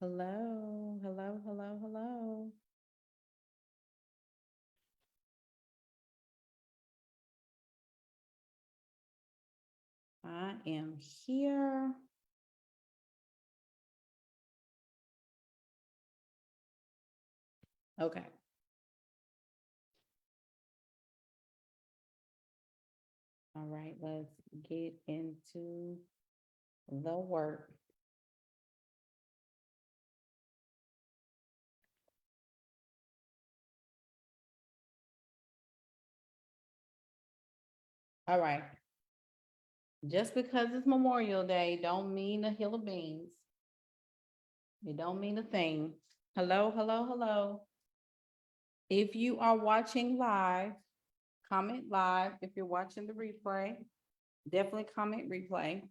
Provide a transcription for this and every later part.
Hello, hello, hello, hello. I am here. Okay. All right, let's get into the work. All right. Just because it's Memorial Day don't mean a hill of beans. It don't mean a thing. Hello, hello, hello. If you are watching live, comment live. If you're watching the replay, definitely comment replay.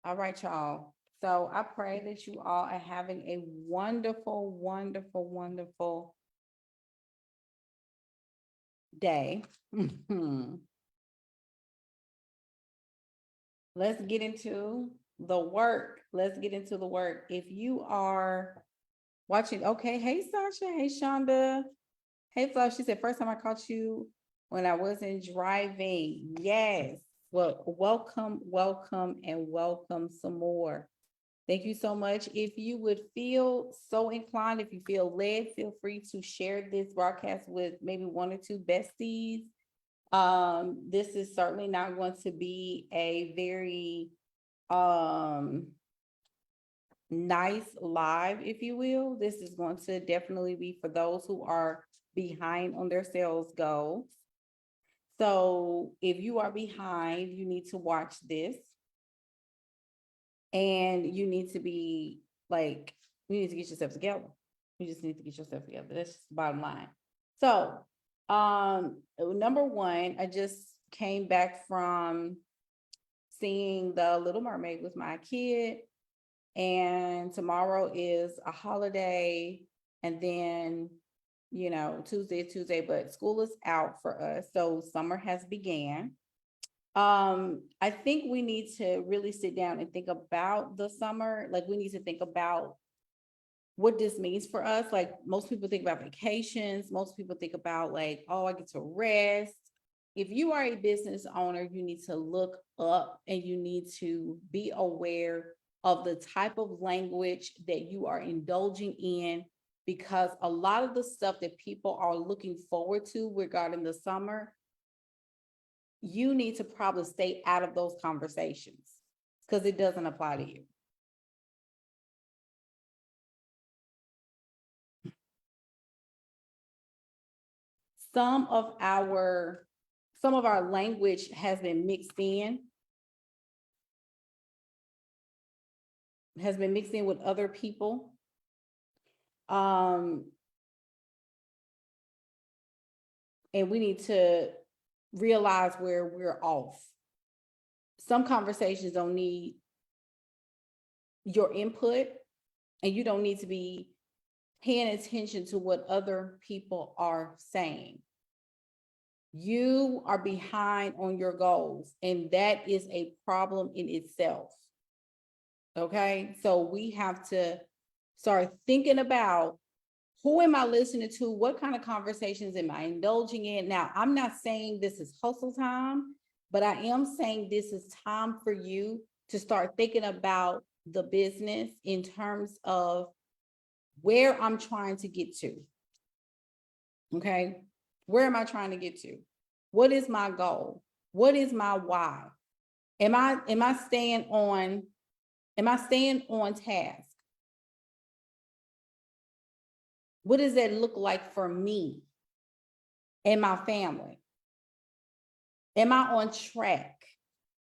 All right, y'all. So I pray that you all are having a wonderful, wonderful, wonderful day. Let's get into the work. Let's get into the work. If you are watching, okay, hey Sasha, hey Shonda, hey Flo. She said, first time I caught you when I wasn't driving. Yes. Well, welcome, welcome, and welcome some more. Thank you so much. If you would feel so inclined, if you feel led, feel free to share this broadcast with maybe one or two besties. This is certainly not going to be a very nice live, if you will. This is going to definitely be for those who are behind on their sales goals. So if you are behind, you need to watch this. And you need to be like, you need to get yourself together. You just need to get yourself together. That's just the bottom line. So, number one, I just came back from seeing The Little Mermaid with my kid, and tomorrow is a holiday, and then, Tuesday, but school is out for us. So summer has began. I think we need to really sit down and think about the summer. Like, we need to think about what this means for us. Like, most people think about vacations. Most people think about like, oh, I get to rest. If you are a business owner, you need to look up and you need to be aware of the type of language that you are indulging in, because a lot of the stuff that people are looking forward to regarding the summer, you need to probably stay out of those conversations because it doesn't apply to you. Some of our language has been mixed in, with other people. And we need to realize where we're off. Some conversations don't need your input, and you don't need to be paying attention to what other people are saying. You are behind on your goals, and that is a problem in itself. Okay, so we have to start thinking about, who am I listening to? What kind of conversations am I indulging in? Now, I'm not saying this is hustle time, but I am saying this is time for you to start thinking about the business in terms of where I'm trying to get to. Okay, where am I trying to get to? What is my goal? What is my why? Am I staying on task? What does that look like for me and my family? Am I on track?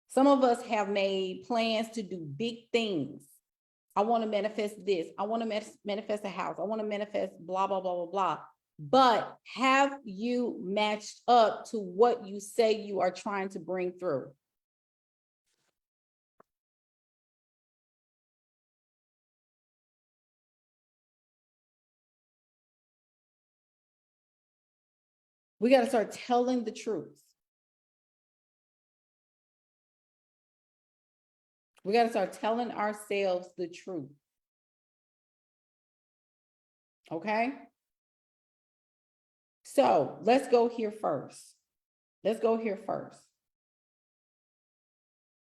Some of us have made plans to do big things. I want to manifest this. I want to manifest a house. I want to manifest blah, blah, blah, blah, blah. But have you matched up to what you say you are trying to bring through? We got to start telling the truth. We got to start telling ourselves the truth. Okay. So let's go here first. Let's go here first.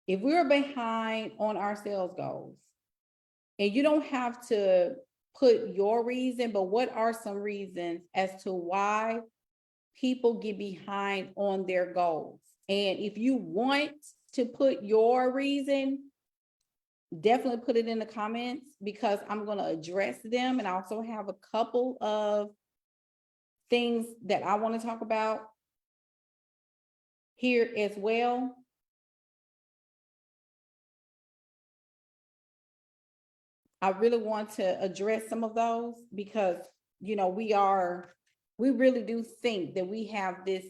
If we're behind on our sales goals, and you don't have to put your reason, but what are some reasons as to why people get behind on their goals? And if you want to put your reason, definitely put it in the comments, because I'm going to address them. And I also have a couple of things that I want to talk about here as well. I really want to address some of those because, you know, we really do think that we have this,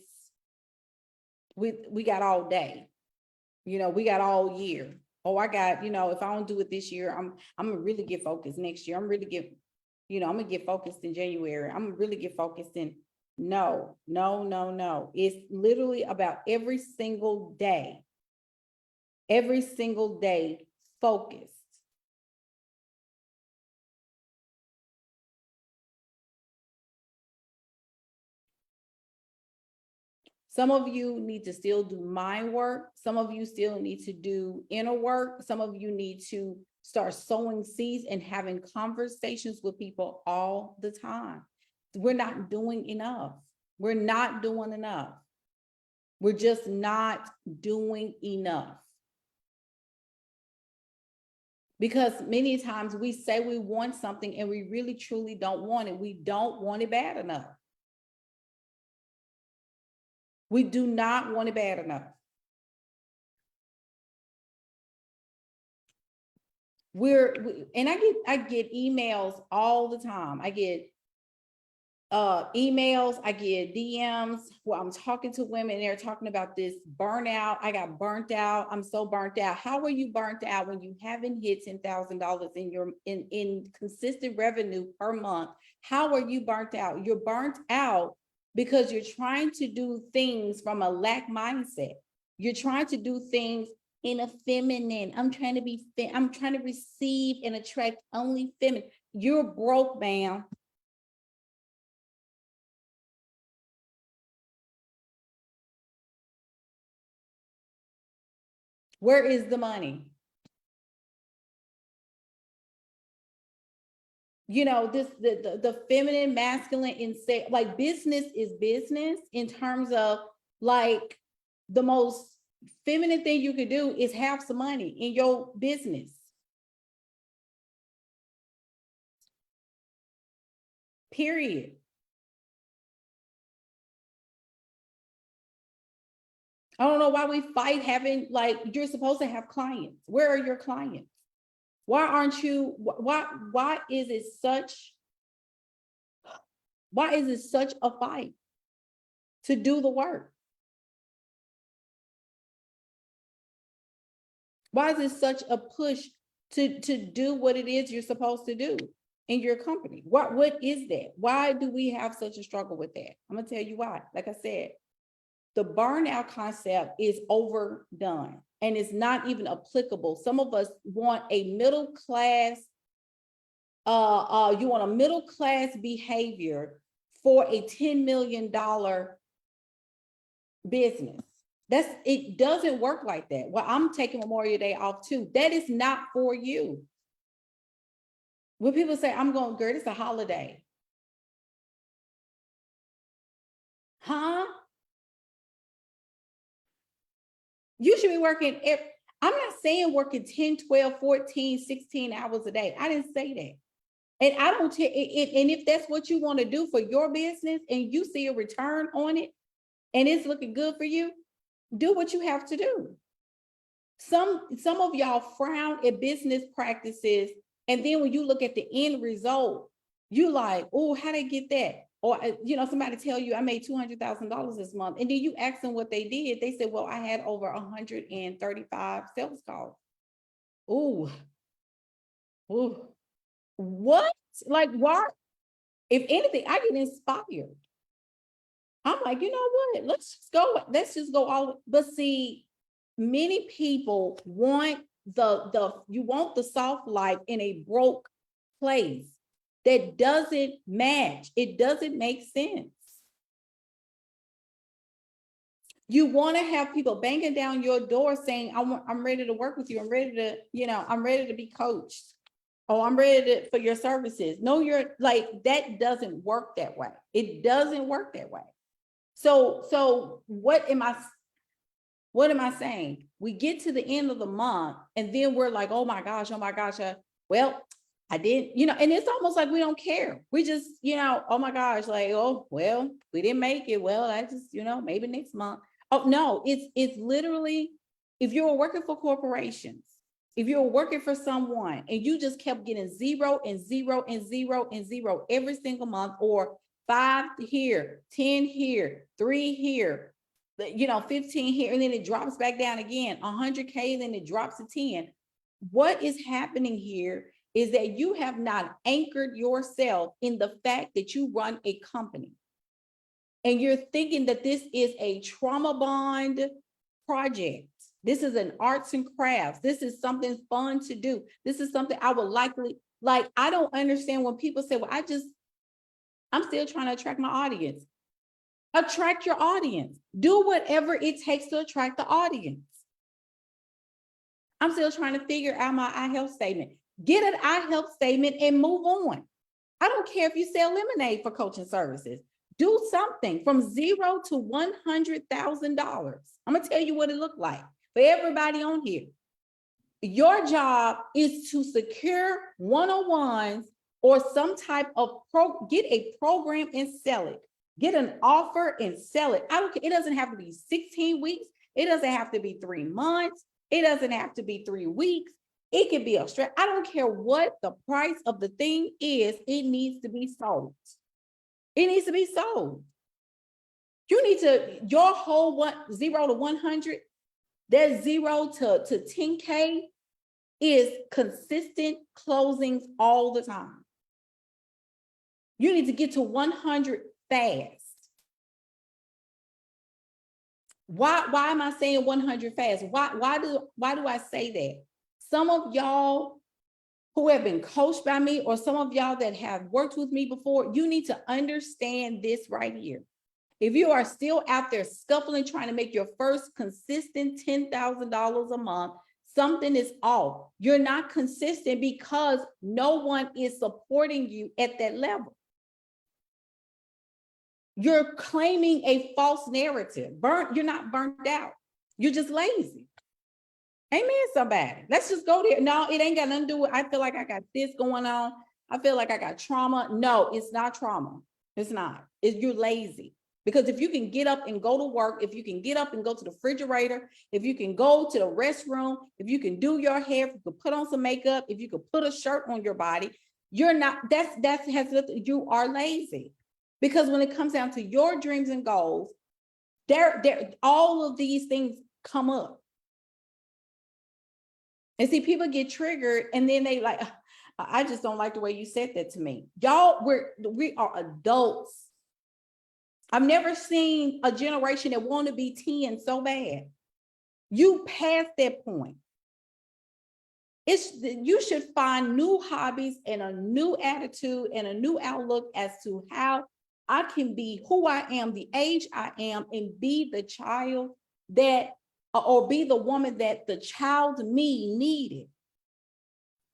we got all day, you know, we got all year. Oh, I got, you know, if I don't do it this year, I'm gonna really get focused next year. I'm gonna get focused in January. I'm gonna really get focused in. No, no, no, no. It's literally about every single day focused. Some of you need to still do mind work. Some of you still need to do inner work. Some of you need to start sowing seeds and having conversations with people all the time. We're not doing enough. We're not doing enough. We're just not doing enough. Because many times we say we want something and we really truly don't want it. We don't want it bad enough. We do not want it bad enough. And I get emails all the time. I get emails, I get DMs where I'm talking to women and they're talking about this burnout. I got burnt out. I'm so burnt out. How are you burnt out when you haven't hit $10,000 in your in consistent revenue per month? How are you burnt out? You're burnt out because you're trying to do things from a lack mindset. You're trying to do things in a feminine. I'm trying to receive and attract only feminine. You're broke, ma'am. Where is the money? You know, the feminine, masculine, and say like business is business in terms of like the most feminine thing you could do is have some money in your business. Period. I don't know why we fight having, like, you're supposed to have clients. Where are your clients? Why aren't you, why is it such a fight to do the work? Why is it such a push to do what it is you're supposed to do in your company? What is that? Why do we have such a struggle with that? I'm gonna tell you why. Like I said, the burnout concept is overdone and it's not even applicable. Some of us want a middle class, you want a middle class behavior for a $10 million business. It doesn't work like that. Well, I'm taking Memorial Day off too. That is not for you. When people say, I'm going, girl, it's a holiday. Huh? You should be working. I'm not saying working 10, 12, 14, 16 hours a day. I didn't say that. And I don't, and if that's what you want to do for your business and you see a return on it and it's looking good for you, do what you have to do. Some of y'all frown at business practices, and then when you look at the end result, you like, oh, how they get that? Or you know, somebody tell you I made $200,000 this month, and then you ask them what they did. They said, well, I had over 135 sales calls. Ooh, ooh, what? Like, why? If anything, I get inspired. I'm like, you know what? Let's just go all. But see, many people want you want the soft life in a broke place that doesn't match. It doesn't make sense. You want to have people banging down your door saying, I'm ready to work with you. I'm ready to, I'm ready to be coached. Oh, I'm ready for your services. No, you're like, that doesn't work that way. It doesn't work that way. So what am I saying? We get to the end of the month and then we're like, oh my gosh, well, I didn't, and it's almost like we don't care. We just, oh my gosh, like, oh, well, we didn't make it. Well, I just, maybe next month. Oh no, it's literally, if you were working for corporations, if you were working for someone and you just kept getting 0 and 0 and 0 and 0 every single month, or 5 here, 10 here, 3 here, 15 here, and then it drops back down again, 100K, then it drops to 10. What is happening here is that you have not anchored yourself in the fact that you run a company. And you're thinking that this is a trauma bond project. This is an arts and crafts. This is something fun to do. This is something I would likely, like, I don't understand when people say, well, I'm still trying to attract my audience. Attract your audience. Do whatever it takes to attract the audience. I'm still trying to figure out my iHealth statement. Get an iHealth statement and move on. I don't care if you sell lemonade for coaching services. Do something from $0 to $100,000. I'm gonna tell you what it looked like for everybody on here. Your job is to secure one-on-ones or some type of get a program and sell it. Get an offer and sell it. I don't care. It doesn't have to be 16 weeks. It doesn't have to be 3 months. It doesn't have to be 3 weeks. It can be a stress. I don't care what the price of the thing is. It needs to be sold. It needs to be sold. You need to, your whole 0 to 100, that 0 to 10K is consistent closings all the time. You need to get to 100 fast. Why am I saying 100 fast? Why do I say that? Some of y'all who have been coached by me, or some of y'all that have worked with me before, you need to understand this right here. If you are still out there scuffling, trying to make your first consistent $10,000 a month, something is off. You're not consistent because no one is supporting you at that level. You're claiming a false narrative. You're not burnt out. You're just lazy. Amen, somebody. Let's just go there. No, it ain't got nothing to do with, I feel like I got this going on. I feel like I got trauma. No, it's not trauma. It's not. You're lazy. Because if you can get up and go to work, if you can get up and go to the refrigerator, if you can go to the restroom, if you can do your hair, if you can put on some makeup, if you can put a shirt on your body, you're not, you are lazy. Because when it comes down to your dreams and goals, all of these things come up. And see, people get triggered and then they like, I just don't like the way you said that to me. Y'all, we are adults. I've never seen a generation that want to be 10 so bad. You passed that point. You should find new hobbies and a new attitude and a new outlook as to how I can be who I am, the age I am, and be the child that, or be the woman that the child me needed.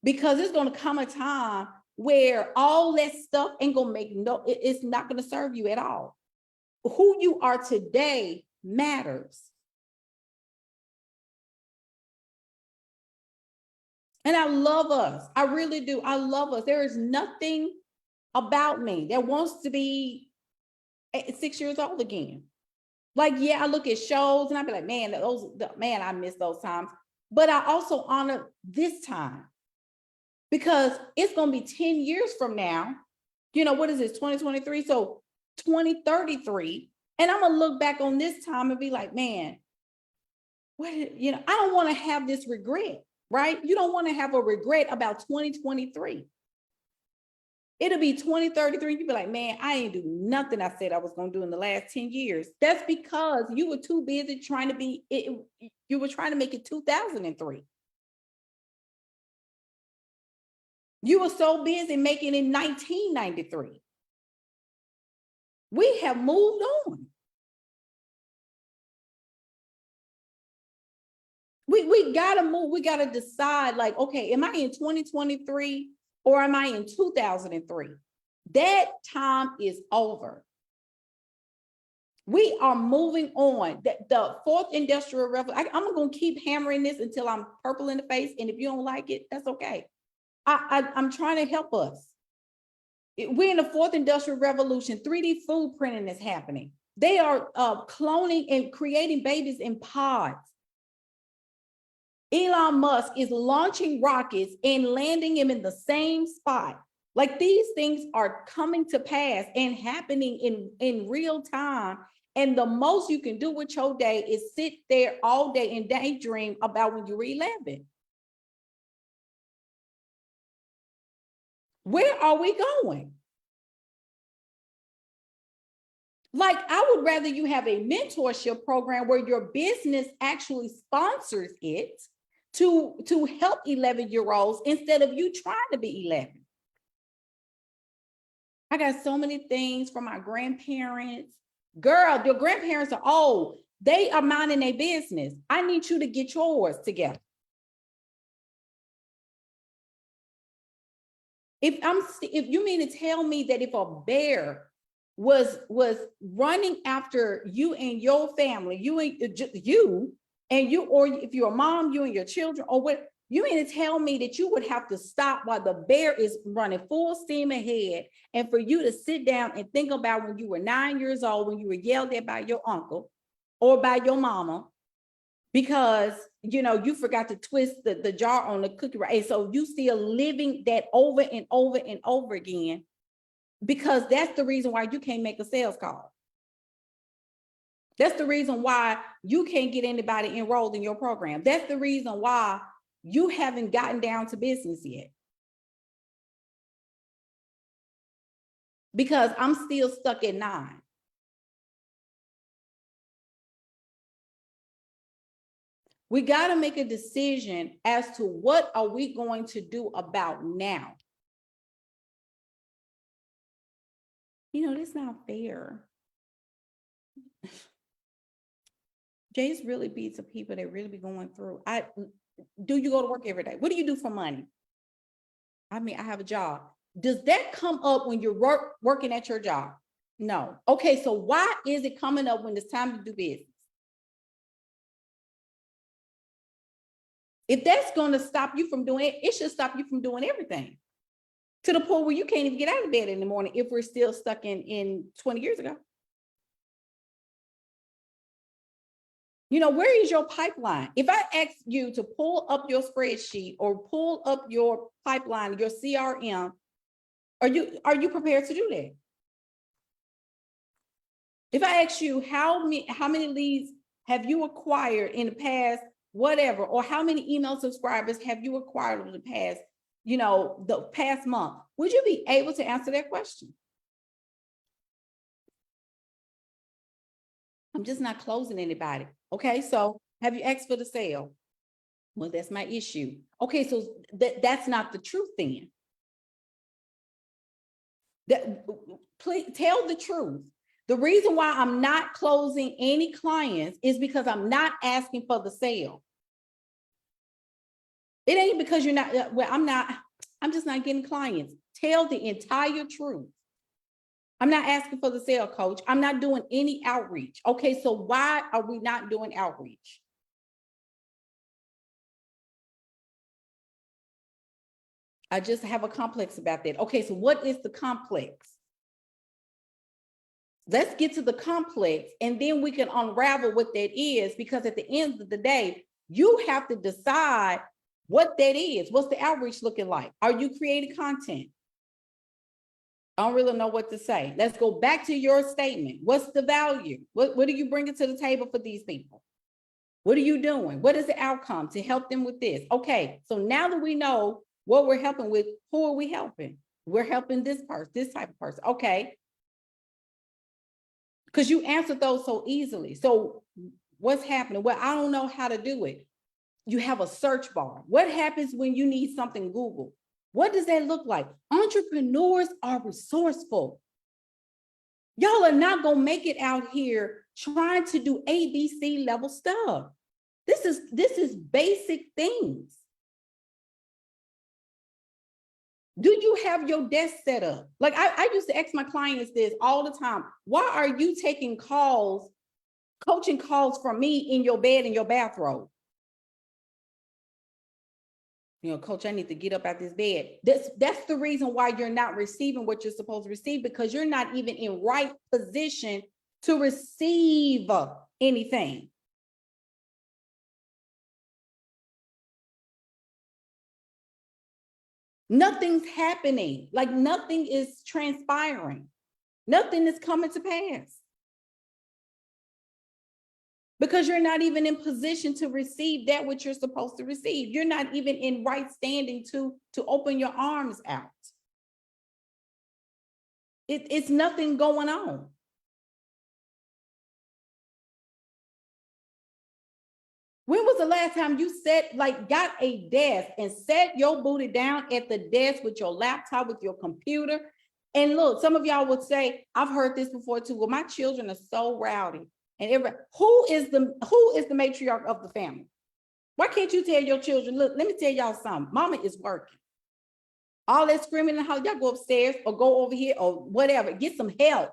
Because it's going to come a time where all that stuff ain't going to make it's not going to serve you at all. Who you are today matters. And I love us. I really do. I love us. There is nothing about me that wants to be 6 years old again. Like, yeah, I look at shows and I be like, man, I miss those times. But I also honor this time because it's going to be 10 years from now. What is this, 2023? So 2033. And I'm going to look back on this time and be like, man, I don't want to have this regret, right? You don't want to have a regret about 2023. It'll be 2033. You'll be like, man, I ain't do nothing I said I was going to do in the last 10 years. That's because you were too busy trying to make it 2003. You were so busy making in 1993. We have moved on. We gotta move. We gotta decide, like, okay, am I in 2023 or am I in 2003? That time is over. We are moving on. The fourth industrial revolution, I'm going to keep hammering this until I'm purple in the face. And if you don't like it, that's okay. I'm trying to help us. We're in the fourth industrial revolution. 3D food printing is happening. They are cloning and creating babies in pods. Elon Musk is launching rockets and landing them in the same spot. Like, these things are coming to pass and happening in real time. And the most you can do with your day is sit there all day and daydream about when you're 11. Where are we going? Like, I would rather you have a mentorship program where your business actually sponsors it to help 11-year-olds instead of you trying to be 11. I got so many things from my grandparents. Girl, your grandparents are old. They are minding their business. I need you to get yours together. If you mean to tell me that if a bear was running after you and your family, you and you, or if you're a mom, you and your children, or what, you mean to tell me that you would have to stop while the bear is running full steam ahead, and for you to sit down and think about when you were 9 years old, when you were yelled at by your uncle or by your mama because you forgot to twist the jar on the cookie, right? And so you still living that over and over and over again, because that's the reason why you can't make a sales call. That's the reason why you can't get anybody enrolled in your program. That's the reason why you haven't gotten down to business yet. Because I'm still stuck at 9. We got to make a decision as to what are we going to do about now. That's not fair. Jay's really beats the people that really be going through. Do you go to work every day? What do you do for money? I have a job. Does that come up when you're working at your job? No. Okay, so why is it coming up when it's time to do business? If that's going to stop you from doing it, it should stop you from doing everything. To the point where you can't even get out of bed in the morning if we're still stuck in 20 years ago. Where is your pipeline? If I ask you to pull up your spreadsheet or pull up your pipeline, your CRM, are you prepared to do that? If I ask you how many leads have you acquired in the past, whatever, or how many email subscribers have you acquired over the past, the past month, would you be able to answer that question? I'm just not closing anybody. Okay, so have you asked for the sale? Well, that's my issue. Okay, so that's not the truth then. Please tell the truth. The reason why I'm not closing any clients is because I'm not asking for the sale. It ain't because you're not, I'm just not getting clients. Tell the entire truth. I'm not asking for the sale, coach. I'm not doing any outreach. Okay, so why are we not doing outreach? I just have a complex about that. Okay, so what is the complex? Let's get to the complex and then we can unravel what that is, because at the end of the day, you have to decide what that is. What's the outreach looking like? Are you creating content? I don't really know what to say. Let's go back to your statement. What's the value? What are you bringing to the table for these people? What are you doing? What is the outcome to help them with this? Okay, so now that we know what we're helping with, who are we helping? We're helping this person, this type of person. Okay. Because you answered those so easily. So what's happening? Well, I don't know how to do it. You have a search bar. What happens when you need something Google? What does that look like? Entrepreneurs are resourceful. Y'all are not going to make it out here trying to do ABC level stuff. This is basic things. Do you have your desk set up? Like I used to ask my clients this all the time. Why are you taking calls, coaching calls from me in your bed, in your bathrobe? You know, coach, I need to get up out this bed. That's the reason why you're not receiving what you're supposed to receive, because you're not even in right position to receive anything. Nothing's happening. Like nothing is transpiring. Nothing is coming to pass. Because you're not even in position to receive that which you're supposed to receive. You're not even in right standing to open your arms out. It's nothing going on. When was the last time you got a desk and sat your booty down at the desk with your laptop, with your computer? And look, some of y'all would say, I've heard this before too. Well, my children are so rowdy. And who is the matriarch of the family? Why can't you tell your children, look, let me tell y'all something. Mama is working. All that screaming in the house, y'all go upstairs or go over here or whatever. Get some help.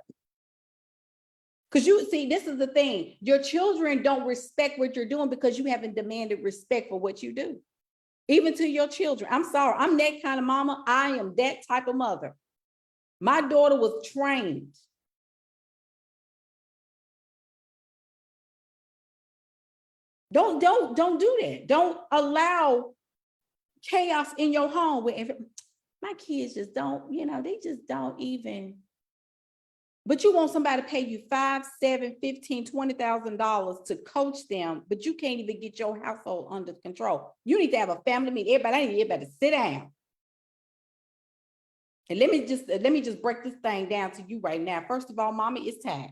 Because you see, this is the thing. Your children don't respect what you're doing because you haven't demanded respect for what you do. Even to your children. I'm sorry. I'm that kind of mama. I am that type of mother. My daughter was trained. Don't do that. Don't allow chaos in your home where my kids just don't, they just don't even. But you want somebody to pay you $5, $7, $15, $20,000 to coach them, but you can't even get your household under control. You need to have a family meeting. I need everybody to sit down. And let me just break this thing down to you right now. First of all, mommy is tired.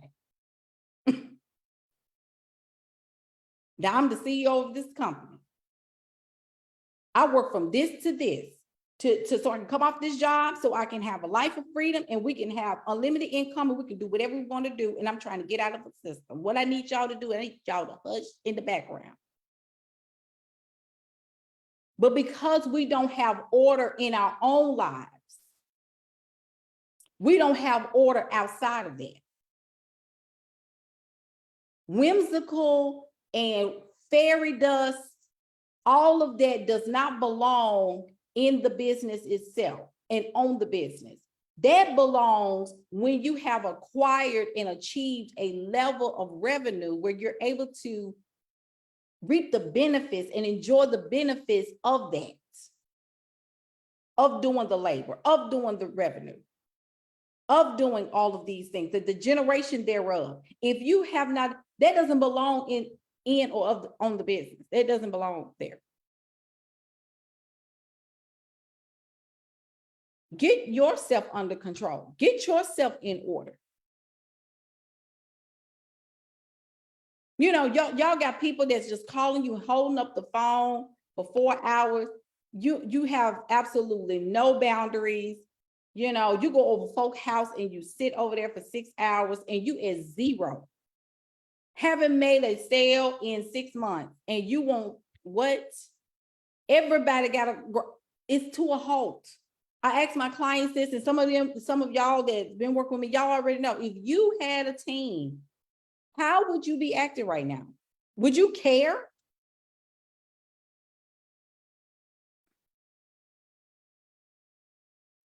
Now I'm the CEO of this company. I work from this to this so I can come off this job so I can have a life of freedom and we can have unlimited income and we can do whatever we want to do. And I'm trying to get out of the system. What I need y'all to do, I need y'all to hush in the background. But because we don't have order in our own lives, we don't have order outside of that. Whimsical and fairy dust, all of that does not belong in the business itself and on the business. That belongs when you have acquired and achieved a level of revenue where you're able to reap the benefits and enjoy the benefits of that, of doing the labor, of doing the revenue, of doing all of these things, the generation thereof. If you have not, that doesn't belong in or on the business. It doesn't belong there. Get yourself under control. Get yourself in order. Y'all got people that's just calling you, holding up the phone for 4 hours. You have absolutely no boundaries. You go over folks' house and you sit over there for 6 hours and you at zero. Haven't made a sale in 6 months and you want what? Everybody it's to a halt. I ask my clients this, and some of y'all that's been working with me, y'all already know, if you had a team, how would you be acting right now? Would you care?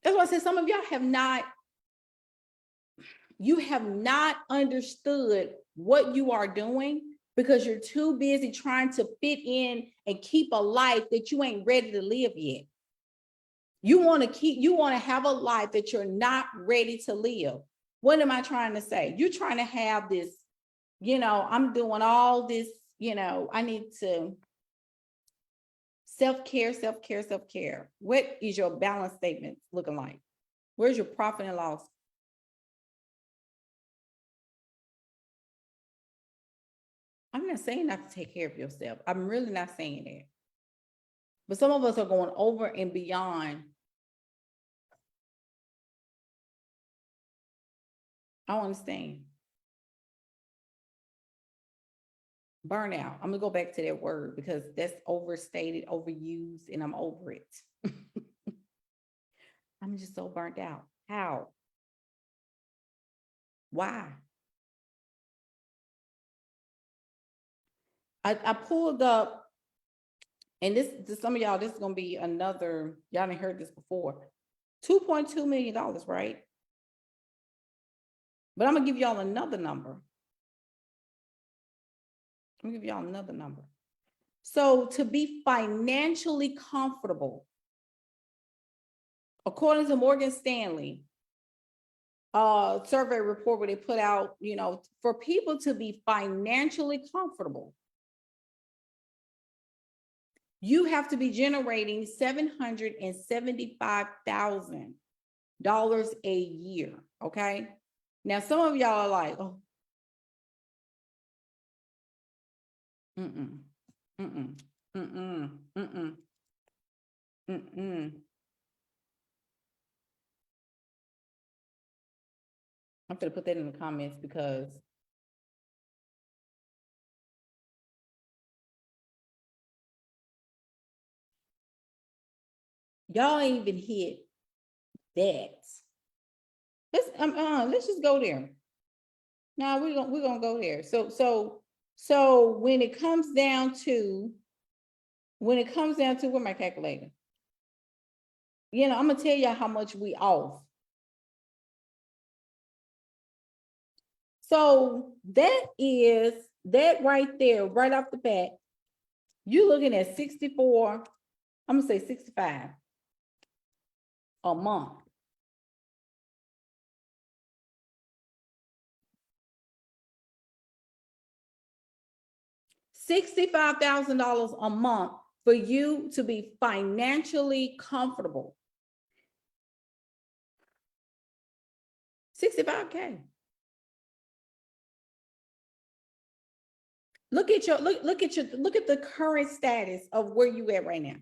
That's why I said some of y'all have not understood what you are doing because you're too busy trying to fit in and keep a life that you ain't ready to live yet. You want to have a life that you're not ready to live. What am I trying to say? You're trying to have this, I'm doing all this, I need to self-care. What is your balance statement looking like? Where's your profit and loss? I'm not saying not to take care of yourself. I'm really not saying that. But some of us are going over and beyond I don't understand. Burnout. I'm gonna go back to that word because that's overstated, overused, and I'm over it. I'm just so burnt out. How? Why? I pulled up, and this to some of y'all, this is gonna be another, y'all didn't heard this before. $2.2 million, right? But I'm gonna give y'all another number. I'm gonna give y'all another number. So to be financially comfortable, according to Morgan Stanley, survey report where they put out, for people to be financially comfortable, you have to be generating $775,000 a year. Okay. Now, some of y'all are like, oh, mm-mm, mm-mm, mm-mm, mm-mm, mm-mm. I'm gonna put that in the comments because y'all ain't even hit that. Let's just go there. No, we're gonna go there. So when it comes down to where my calculator, I'm gonna tell you how much we off. So that right there, right off the bat, you looking at 64, I'm gonna say 65 a month. $65,000 a month for you to be financially comfortable. 65K. Look at the current status of where you at right now.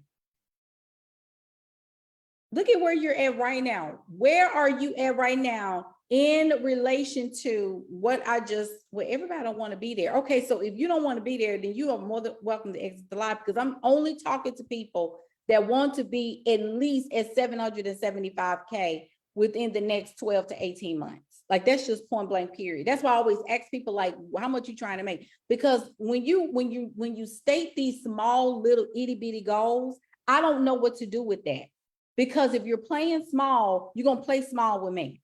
Look at where you're at right now. Where are you at right now in relation to what everybody don't want to be there. Okay, so if you don't want to be there, then you are more than welcome to exit the live, because I'm only talking to people that want to be at least at 775K within the next 12 to 18 months. Like, that's just point blank period. That's why I always ask people, like, how much you trying to make? Because when you state these small little itty bitty goals, I don't know what to do with that. Because if you're playing small, you're gonna play small with me.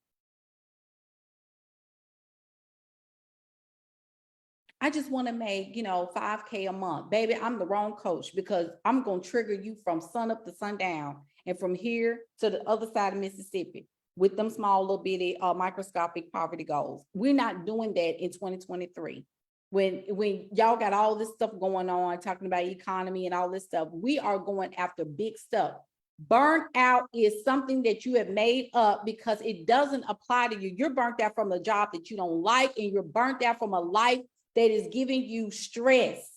I just want to make, 5K a month. Baby, I'm the wrong coach, because I'm going to trigger you from sun up to sundown and from here to the other side of Mississippi with them small little bitty microscopic poverty goals. We're not doing that in 2023. When y'all got all this stuff going on, talking about economy and all this stuff, we are going after big stuff. Burnout is something that you have made up because it doesn't apply to you. You're burnt out from a job that you don't like, and you're burnt out from a life that is giving you stress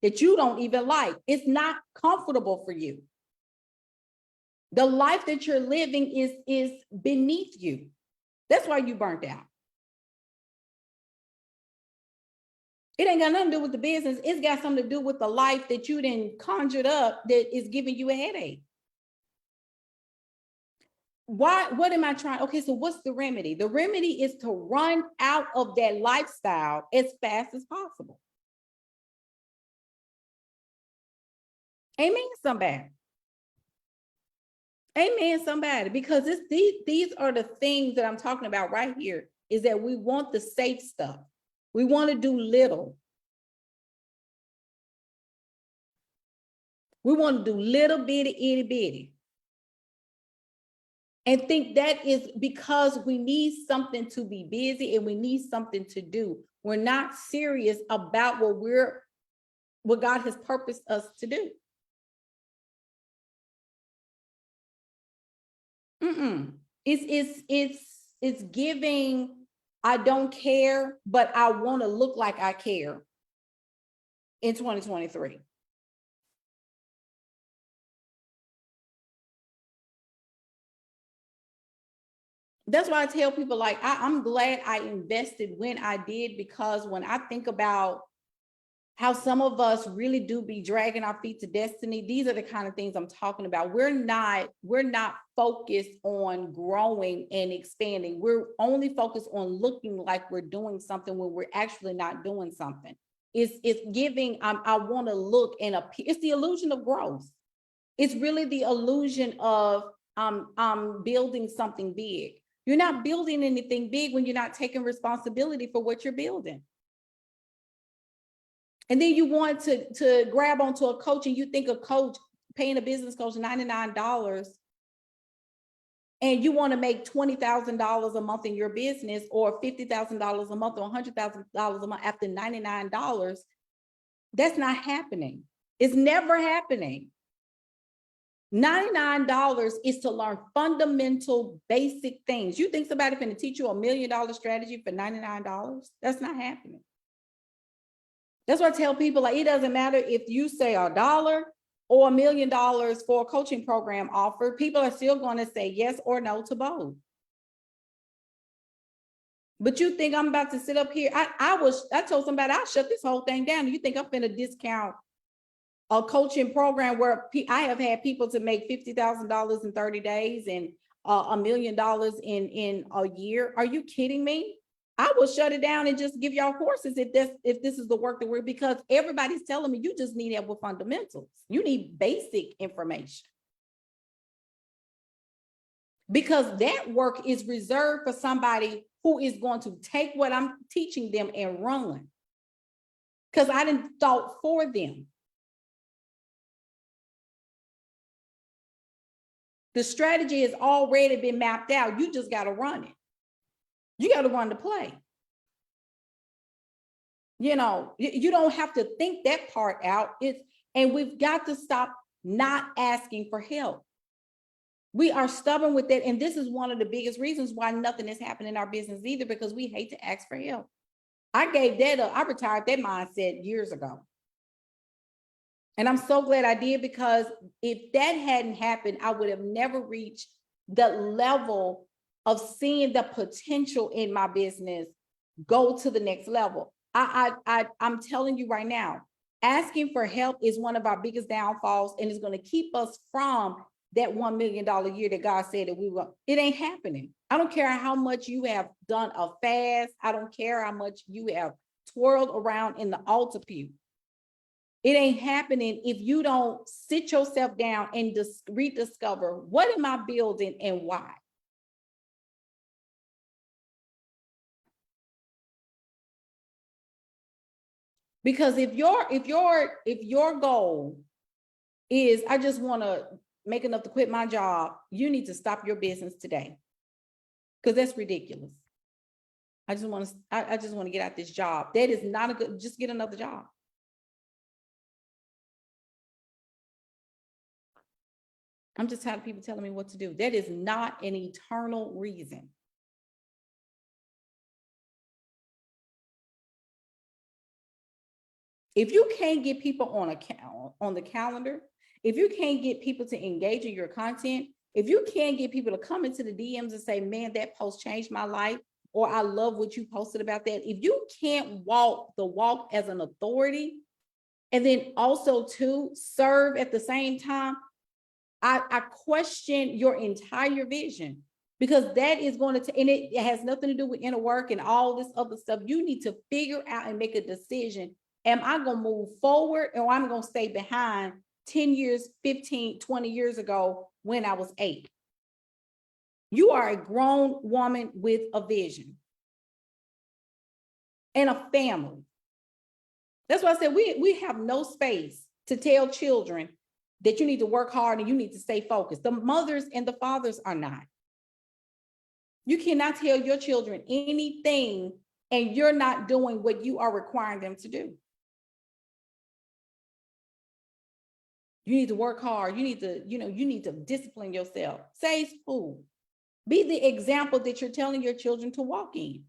that you don't even like. It's not comfortable for you. The life that you're living is beneath you. That's why you burnt out. It ain't got nothing to do with the business. It's got something to do with the life that you then conjured up that is giving you a headache. What am I trying? Okay, so what's the remedy? The remedy is to run out of that lifestyle as fast as possible. Amen, somebody. Amen, somebody. Because these are the things that I'm talking about right here, is that we want the safe stuff. We want to do little. We want to do little bitty, itty bitty. And think that is because we need something to be busy and we need something to do. We're not serious about what God has purposed us to do. It's giving, I don't care, but I want to look like I care in 2023. That's why I tell people, like, I'm glad I invested when I did, because when I think about how some of us really do be dragging our feet to destiny, these are the kind of things I'm talking about. We're not focused on growing and expanding. We're only focused on looking like we're doing something when we're actually not doing something. It's giving, I want to look and appear. It's the illusion of growth. It's really the illusion of building something big. You're not building anything big when you're not taking responsibility for what you're building. And then you want to grab onto a coach, and you think a coach, paying a business coach $99, and you want to make $20,000 a month in your business, or $50,000 a month, or $100,000 a month after $99. That's not happening. It's never happening. $99 is to learn fundamental, basic things. You think somebody finna teach you $1 million strategy for $99? That's not happening. That's why I tell people, like, it doesn't matter if you say $1 or $1 million for a coaching program offer, people are still going to say yes or no to both. But you think I'm about to sit up here? I told somebody I'll shut this whole thing down. You think I'm finna discount a coaching program where I have had people to make $50,000 in 30 days and $1 million in a year? Are you kidding me? I will shut it down and just give y'all courses if this is the work that we're, because everybody's telling me you just need help with fundamentals. You need basic information. Because that work is reserved for somebody who is going to take what I'm teaching them and run. Because I didn't thought for them. The strategy has already been mapped out. You just got to run it. You got to run the play. You know, you don't have to think that part out. And we've got to stop not asking for help. We are stubborn with that. And this is one of the biggest reasons why nothing is happening in our business either, because we hate to ask for help. I gave that up. I retired that mindset years ago. And I'm so glad I did, because if that hadn't happened, I would have never reached the level of seeing the potential in my business go to the next level. I'm telling you right now, asking for help is one of our biggest downfalls, and it's going to keep us from that $1 million a year that God said that we will. It ain't happening. I don't care how much you have done a fast. I don't care how much you have twirled around in the altar pew. It ain't happening if you don't sit yourself down and rediscover, what am I building and why? Because if your goal is, I just want to make enough to quit my job, you need to stop your business today. Because that's ridiculous. I just want to get out this job. That is not a good, just get another job. I'm just tired of people telling me what to do. That is not an eternal reason. If you can't get people on the calendar, if you can't get people to engage in your content, if you can't get people to come into the DMs and say, man, that post changed my life, or I love what you posted about that. If you can't walk the walk as an authority, and then also to serve at the same time, I question your entire vision, because that is going to, and it has nothing to do with inner work and all this other stuff. You need to figure out and make a decision. Am I going to move forward, or I'm going to stay behind 10 years, 15, 20 years ago when I was 8? You are a grown woman with a vision and a family. That's why I said we have no space to tell children that you need to work hard and you need to stay focused. The mothers and the fathers are not. You cannot tell your children anything and you're not doing what you are requiring them to do. You need to work hard. You need to discipline yourself. Save food. Be the example that you're telling your children to walk in.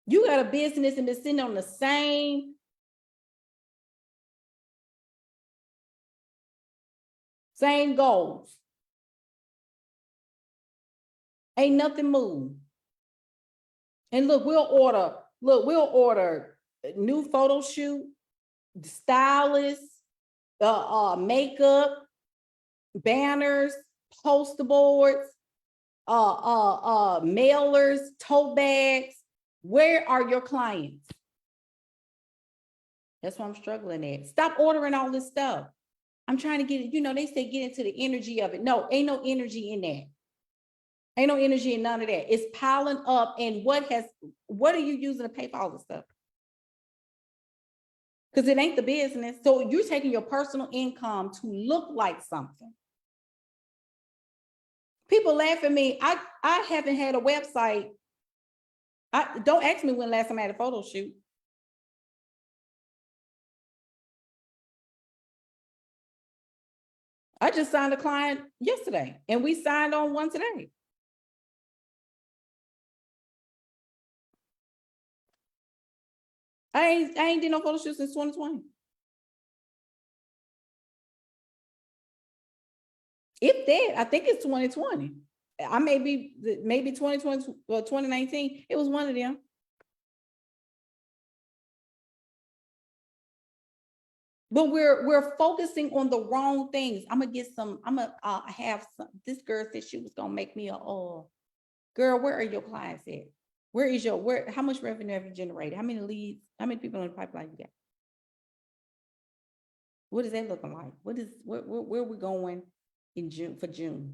You got a business and it's sitting on the same goals. Ain't nothing moved. And look, we'll order a new photo shoot, stylists, makeup, banners, poster boards, mailers, tote bags. Where are your clients? That's what I'm struggling at. Stop ordering all this stuff. I'm trying to get it, they say get into the energy of it. No, ain't no energy in that. Ain't no energy in none of that. It's piling up. And what are you using to pay for all this stuff? Because it ain't the business. So you're taking your personal income to look like something. People laugh at me. I haven't had a website. Don't ask me when last time I had a photo shoot. I just signed a client yesterday and we signed on one today. I ain't did no photo shoot since 2020. If that, I think it's 2020. I maybe 2020 or 2019. It was one of them. But we're focusing on the wrong things. I'm gonna have some. This girl said she was gonna make me girl, where are your clients at? How much revenue have you generated? How many leads? How many people in the pipeline you got? What is that looking like? Where are we going in June for June?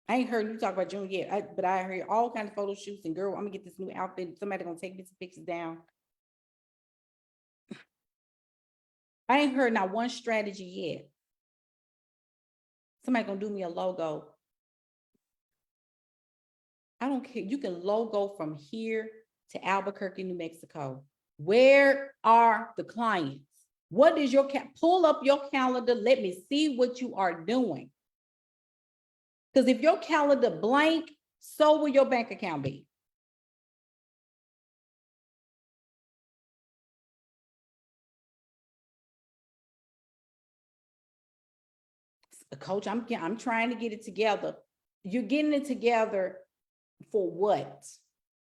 I ain't heard you talk about June yet, but I heard all kinds of photo shoots and girl, I'm gonna get this new outfit. Somebody gonna take me some pictures down. I ain't heard not one strategy yet. Somebody gonna do me a logo. I don't care. You can logo from here to Albuquerque, New Mexico. Where are the clients? What is your pull up your calendar? Let me see what you are doing. Because if your calendar blank, so will your bank account be. Coach, I'm trying to get it together. You're getting it together for what?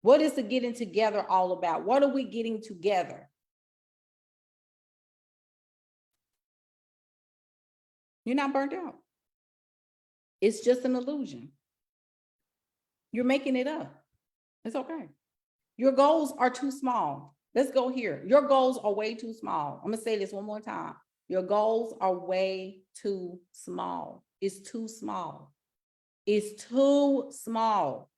What is the getting together all about? What are we getting together? You're not burnt out. It's just an illusion. You're making it up. It's okay. Your goals are too small. Let's go here. Your goals are way too small. I'm going to say this one more time. Your goals are way too small. It's too small. It's too small.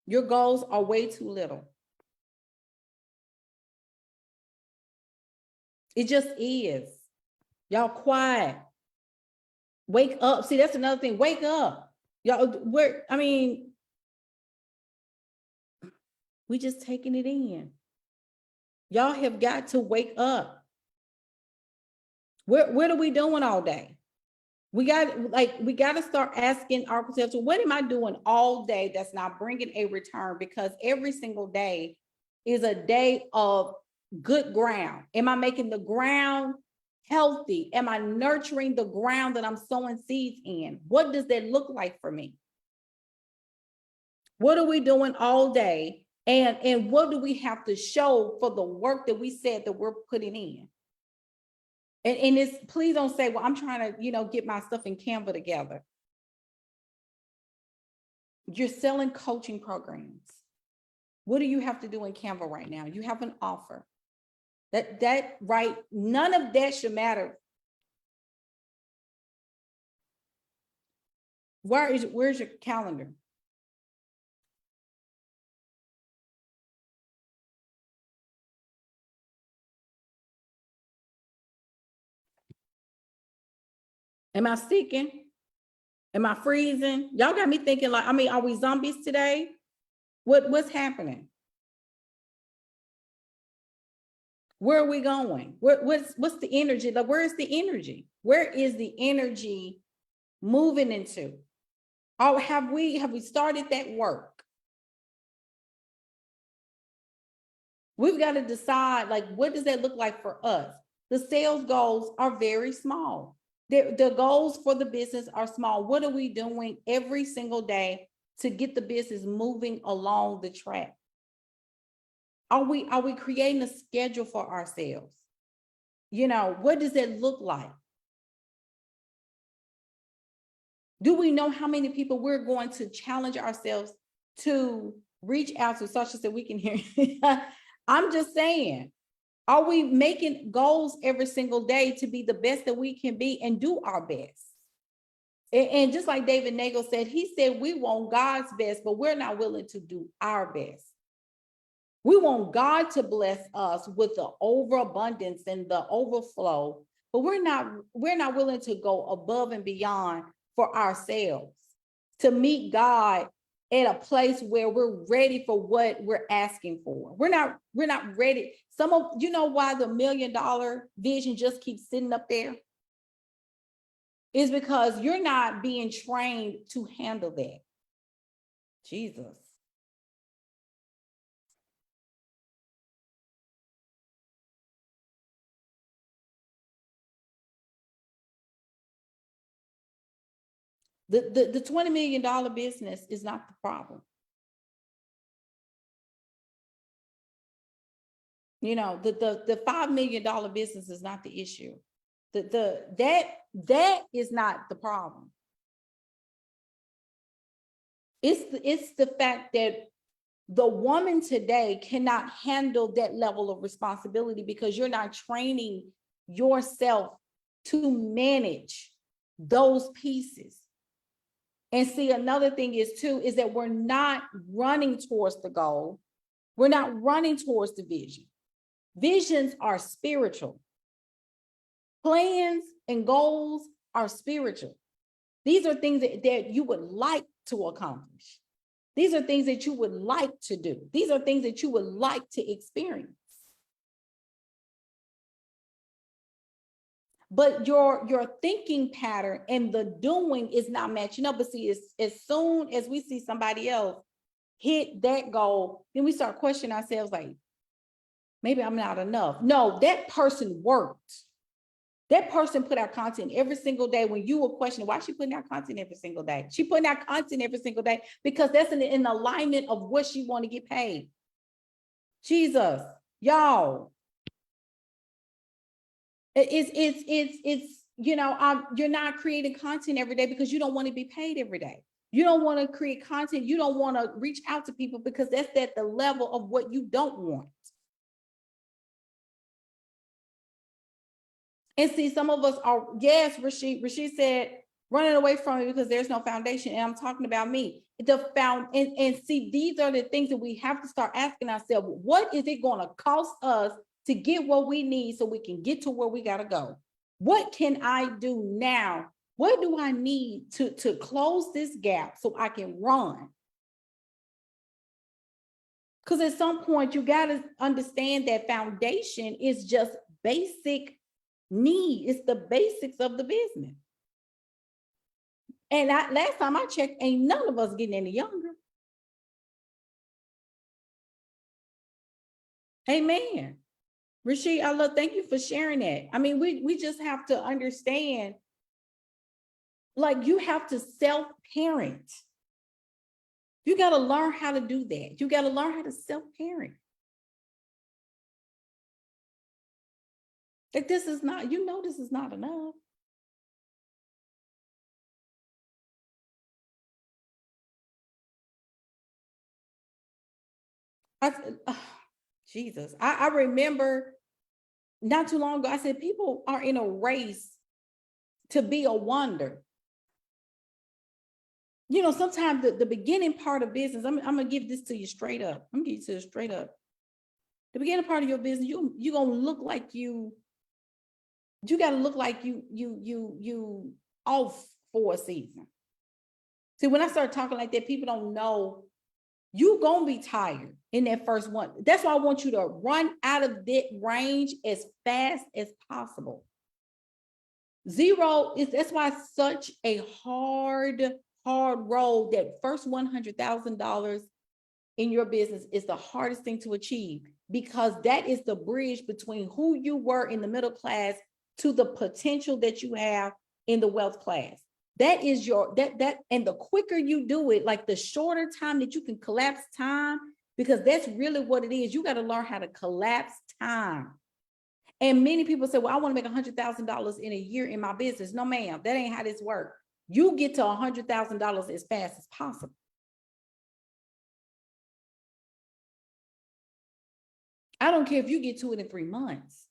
Your goals are way too little. It just is. Y'all quiet. Wake up. See, that's another thing. Wake up. Y'all, we just taking it in. Y'all have got to wake up. What are we doing all day? We got to start asking ourselves, what am I doing all day that's not bringing a return? Because every single day is a day of good ground. Am I making the ground healthy? Am I nurturing the ground that I'm sowing seeds in? What does that look like for me? What are we doing all day? And what do we have to show for the work that we said that we're putting in? And it's, please don't say, well, I'm trying to, get my stuff in Canva together. You're selling coaching programs. What do you have to do in Canva right now? You have an offer. That right, none of that should matter. Where's your calendar? Am I sticking? Am I freezing? Y'all got me thinking like, are we zombies today? What's happening? Where are we going? What's the energy? Like, where is the energy? Where is the energy moving into? Oh, have we started that work? We've got to decide, like, what does that look like for us? The sales goals are very small. The goals for the business are small. What are we doing every single day to get the business moving along the track? Are we creating a schedule for ourselves? What does that look like? Do we know how many people we're going to challenge ourselves to reach out to, such as that we can hear? I'm just saying, are we making goals every single day to be the best that we can be and do our best? And just like David Nagel said, he said, we want God's best, but we're not willing to do our best. We want God to bless us with the overabundance and the overflow, but we're not willing to go above and beyond for ourselves to meet God at a place where we're ready for what we're asking for. We're not ready. You know why the $1 million vision just keeps sitting up there? Is because you're not being trained to handle that. Jesus. The $20 million business is not the problem. The $5 million business is not the issue. That is not the problem. It's the fact that the woman today cannot handle that level of responsibility because you're not training yourself to manage those pieces. And see, another thing is that we're not running towards the goal. We're not running towards the vision. Visions are spiritual. Plans and goals are spiritual. These are things that you would like to accomplish. These are things that you would like to do. These are things that you would like to experience. But your thinking pattern and the doing is not matching up. But see, as soon as we see somebody else hit that goal, then we start questioning ourselves like, maybe I'm not enough. No, that person worked. That person put out content every single day. When you were questioning why she putting out content every single day, she putting out content every single day because that's in alignment of what she want to get paid. Jesus, y'all, you're not creating content every day because you don't want to be paid every day. You don't want to create content. You don't want to reach out to people because that's at the level of what you don't want. And see, some of us are, yes, Rashid said, running away from it because there's no foundation. And I'm talking about me. And see, these are the things that we have to start asking ourselves. What is it going to cost us to get what we need so we can get to where we got to go? What can I do now? What do I need to close this gap so I can run? Because at some point, you got to understand that foundation is just basic need. It's the basics of the business. And last time I checked, ain't none of us getting any younger. Amen. Rashid, thank you for sharing that. I mean, we just have to understand, like, you have to self-parent. You got to learn how to do that. You got to learn how to self-parent. Like, this is not enough. Jesus, I remember not too long ago, I said, people are in a race to be a wonder. Sometimes the beginning part of business, I'm going to give this to you straight up. I'm going to give it to you straight up. The beginning part of your business, you're going to look like you got to look like you off for a season. See, when I start talking like that, people don't know you're going to be tired in that first one. That's why I want you to run out of that range as fast as possible. That's why it's such a hard road. That first $100,000 in your business is the hardest thing to achieve, because that is the bridge between who you were in the middle class to the potential that you have in the wealth class. That is and the quicker you do it, like the shorter time that you can collapse time, because that's really what it is. You got to learn how to collapse time. And many people say, well, I want to make $100,000 in a year in my business. No, ma'am, that ain't how this works. You get to $100,000 as fast as possible. I don't care if you get to it in 3 months.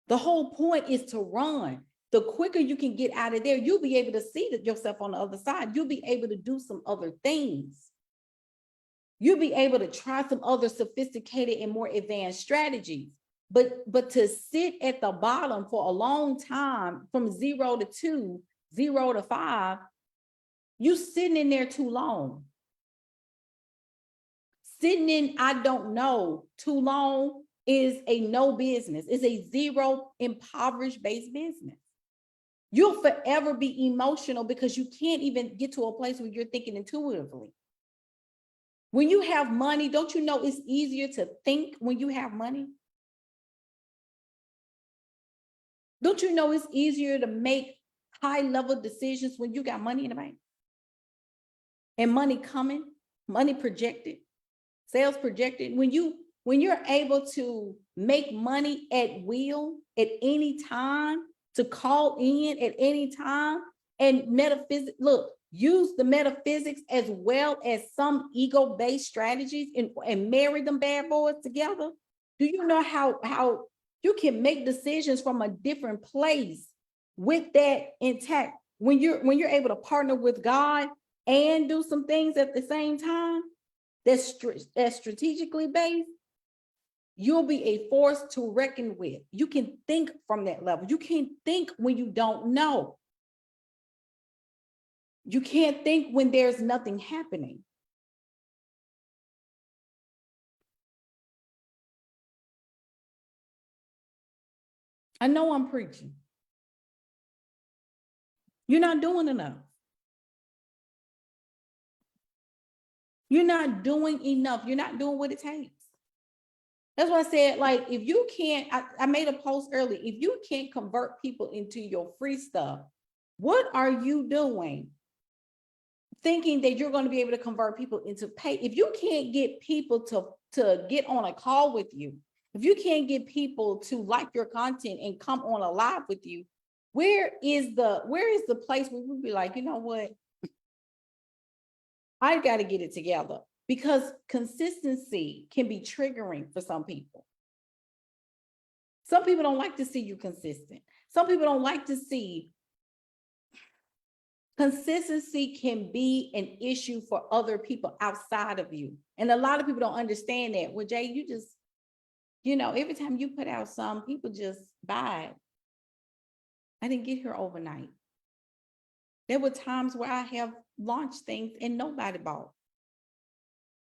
The whole point is to run. The quicker you can get out of there, you'll be able to see yourself on the other side. You'll be able to do some other things. You'll be able to try some other sophisticated and more advanced strategies. But to sit at the bottom for a long time, from 0 to 2, 0 to 5, you sitting in there too long. Sitting in I don't know too long is a no business. It's a zero impoverished based business. You'll forever be emotional because you can't even get to a place where you're thinking intuitively. When you have money, don't you know it's easier to think when you have money? Don't you know it's easier to make high level decisions when you got money in the bank? And money coming, money projected, sales projected. When you're able to make money at will at any time, to call in at any time, and metaphysics, look, use the metaphysics as well as some ego-based strategies and marry them bad boys together. Do you know how you can make decisions from a different place with that intact? When you're able to partner with God and do some things at the same time that's strategically based, you'll be a force to reckon with. You can think from that level. You can't think when you don't know. You can't think when there's nothing happening. I know I'm preaching. You're not doing enough. You're not doing enough. You're not doing what it takes. That's why I said, like, if you can't, I made a post earlier, if you can't convert people into your free stuff, what are you doing? Thinking that you're going to be able to convert people into pay. If you can't get people to get on a call with you, if you can't get people to like your content and come on a live with you, where is the place where we'll be like, you know what? I got to get it together, because consistency can be triggering for some people. Some people don't like to see you consistent. Some people don't like to see. Consistency can be an issue for other people outside of you. And a lot of people don't understand that. Well, Jay, you just, every time you put out some, people just buy it. I didn't get here overnight. There were times where I have launched things and nobody bought.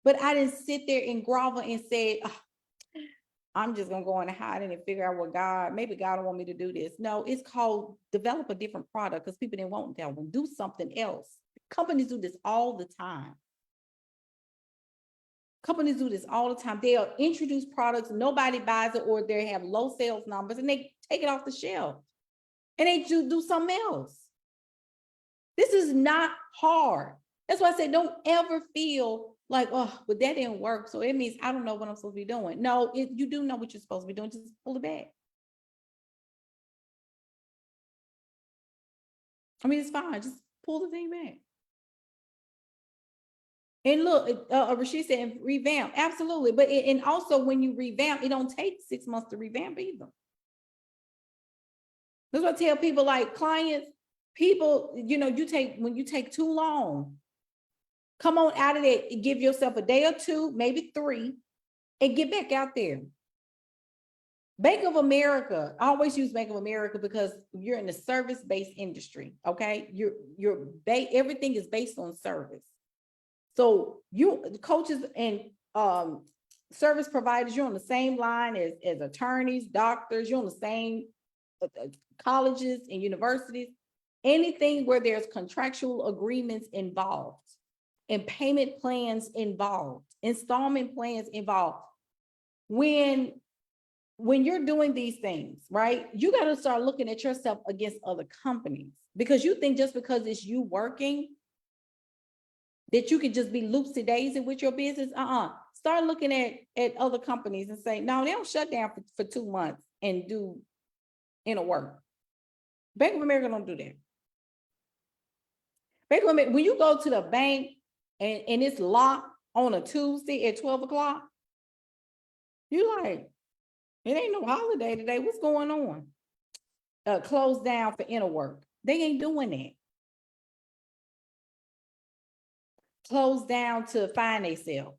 But I didn't sit there and grovel and say, oh, I'm just going to go in and hide and figure out what maybe God don't want me to do this. No, it's called develop a different product, because people didn't want that one. Do something else. Companies do this all the time. Companies do this all the time. They'll introduce products, nobody buys it, or they have low sales numbers, and they take it off the shelf and they do something else. This is not hard. That's why I said, don't ever feel like, oh, but that didn't work, so it means I don't know what I'm supposed to be doing. No, you do know what you're supposed to be doing. Just pull it back. I mean, it's fine. Just pull the thing back. And look, Rashid said revamp. Absolutely. But and also when you revamp, it don't take 6 months to revamp either. That's what I tell people, like clients, people, when you take too long, come on out of that, give yourself a day or two, maybe 3, and get back out there. Bank of America, I always use Bank of America because you're in the service-based industry, okay? Everything is based on service. So coaches and service providers, you're on the same line as attorneys, doctors, you're on the same colleges and universities. Anything where there's contractual agreements involved and payment plans involved, installment plans involved. When when you're doing these things, right, you got to start looking at yourself against other companies, because you think just because it's you working that you could just be loopsy daisy with your business. Start looking at other companies and say, no, they don't shut down for 2 months and do inner work. Bank of America don't do that. Bank of America, when you go to the bank and it's locked on a Tuesday at 12 o'clock, you're like, it ain't no holiday today. What's going on? Closed down for inner work. They ain't doing that. Closed down to find themselves.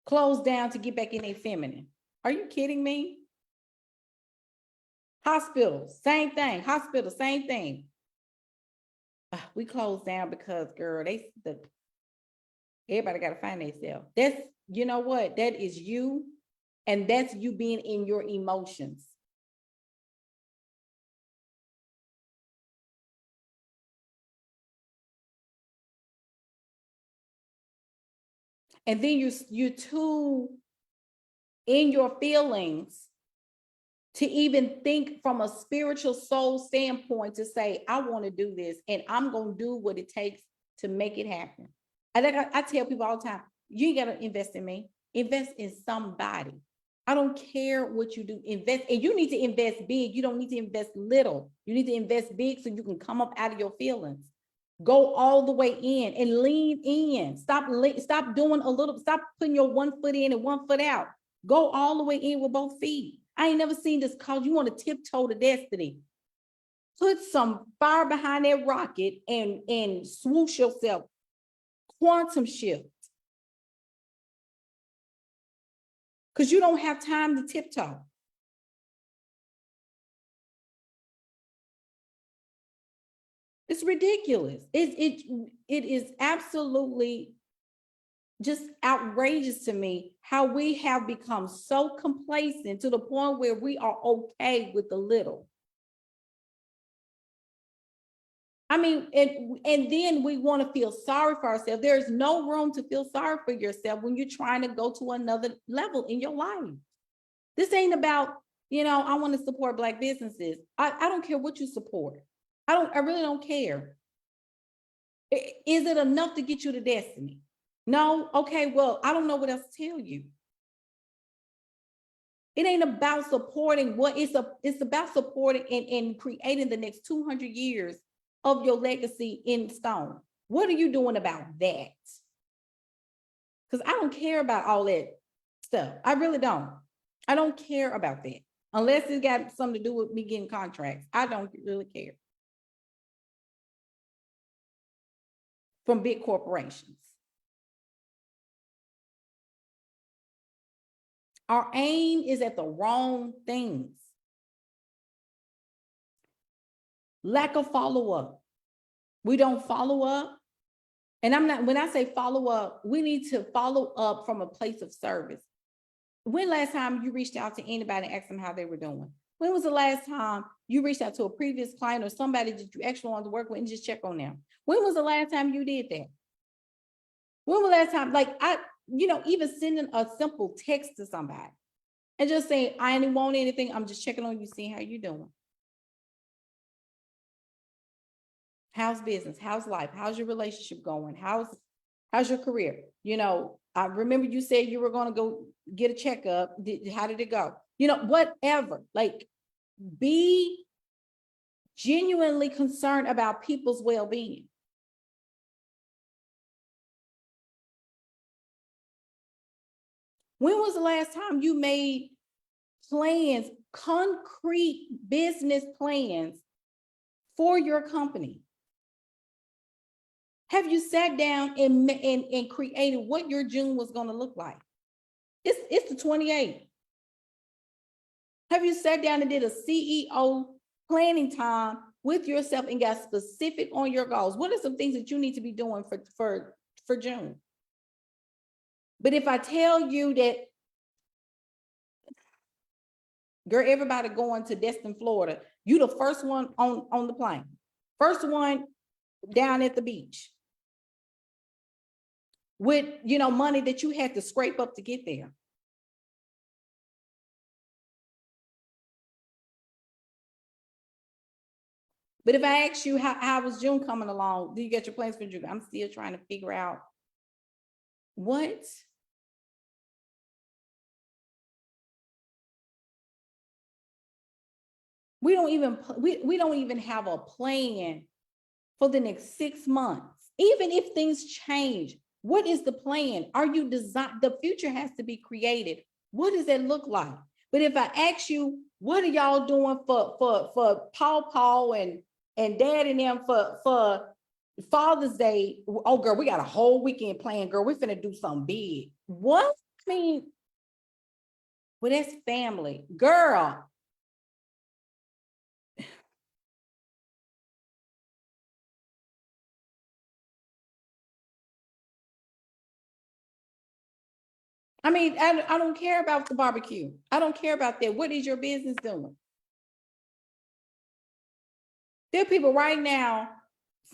Closed down to get back in their feminine. Are you kidding me? Hospitals, same thing. Hospital, same thing. We closed down because, girl, everybody got to find themselves. That's, you know what? That is you, and that's you being in your emotions. And then you're too in your feelings to even think from a spiritual soul standpoint to say, I want to do this and I'm going to do what it takes to make it happen. I tell people all the time, you ain't got to invest in me. Invest in somebody. I don't care what you do. Invest, and you need to invest big. You don't need to invest little. You need to invest big so you can come up out of your feelings. Go all the way in and lean in. Stop doing a little, stop putting your 1 foot in and 1 foot out. Go all the way in with both feet. I ain't never seen this cause you want to tiptoe to destiny. Put some fire behind that rocket and swoosh yourself. Quantum shift. Because you don't have time to tiptoe. It's ridiculous. It is absolutely just outrageous to me how we have become so complacent to the point where we are okay with the little. I mean, and then we want to feel sorry for ourselves. There's no room to feel sorry for yourself when you're trying to go to another level in your life. This ain't about, I want to support Black businesses. I don't care what you support. I really don't care. Is it enough to get you to destiny? No? Okay, well, I don't know what else to tell you. It ain't about supporting it's about supporting and creating the next 200 years of your legacy in stone. What are you doing about that? Because I don't care about all that stuff. I really don't. I don't care about that. Unless it's got something to do with me getting contracts. I don't really care. From big corporations. Our aim is at the wrong things. Lack of follow-up. We don't follow up. And when I say follow up, we need to follow up from a place of service. When last time you reached out to anybody and asked them how they were doing? When was the last time you reached out to a previous client or somebody that you actually wanted to work with and just check on them? When was the last time you did that? When was the last time, even sending a simple text to somebody and just saying, I didn't want anything. I'm just checking on you, seeing how you're doing. How's business? How's life? How's your relationship going? How's your career? I remember you said you were going to go get a checkup. How did it go? Whatever. Like, be genuinely concerned about people's well-being. When was the last time you made plans, concrete business plans for your company? Have you sat down and created what your June was going to look like? It's the 28th. Have you sat down and did a CEO planning time with yourself and got specific on your goals? What are some things that you need to be doing for June? But if I tell you that, girl, everybody going to Destin, Florida, you the first one on the plane, first one down at the beach. with, you know, money that you had to scrape up to get there. But if I ask you, how was June coming along? Do you get your plans for June? I'm still trying to figure out what. We don't even, we don't even have a plan for the next 6 months. Even if things change, what is the plan? Are you design? The future has to be created. What does that look like? But if I ask you, what are y'all doing for Paul and Dad and them for Father's Day? Oh, girl, we got a whole weekend planned. Girl, we're finna do something big. What? I mean, well, that's family, girl. I mean, I don't care about the barbecue. I don't care about that. What is your business doing? There are people right now,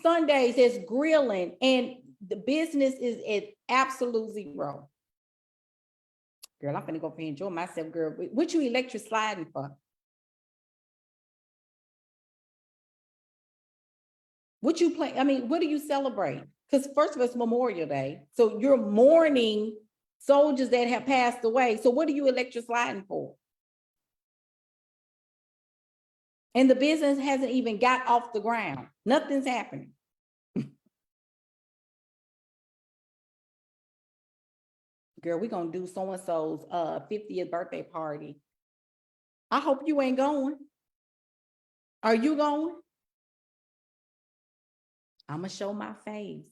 Sundays, that's grilling, and the business is at absolute zero. Girl, I'm gonna go for enjoy myself, girl. What you electric sliding for? What you play? I mean, what do you celebrate? Because first of all, it's Memorial Day, so you're mourning soldiers that have passed away. So what are you electric sliding for? And the business hasn't even got off the ground. Nothing's happening. Girl, we're gonna do so-and-so's 50th birthday party. I hope you ain't going. Are you going? I'm gonna show my face.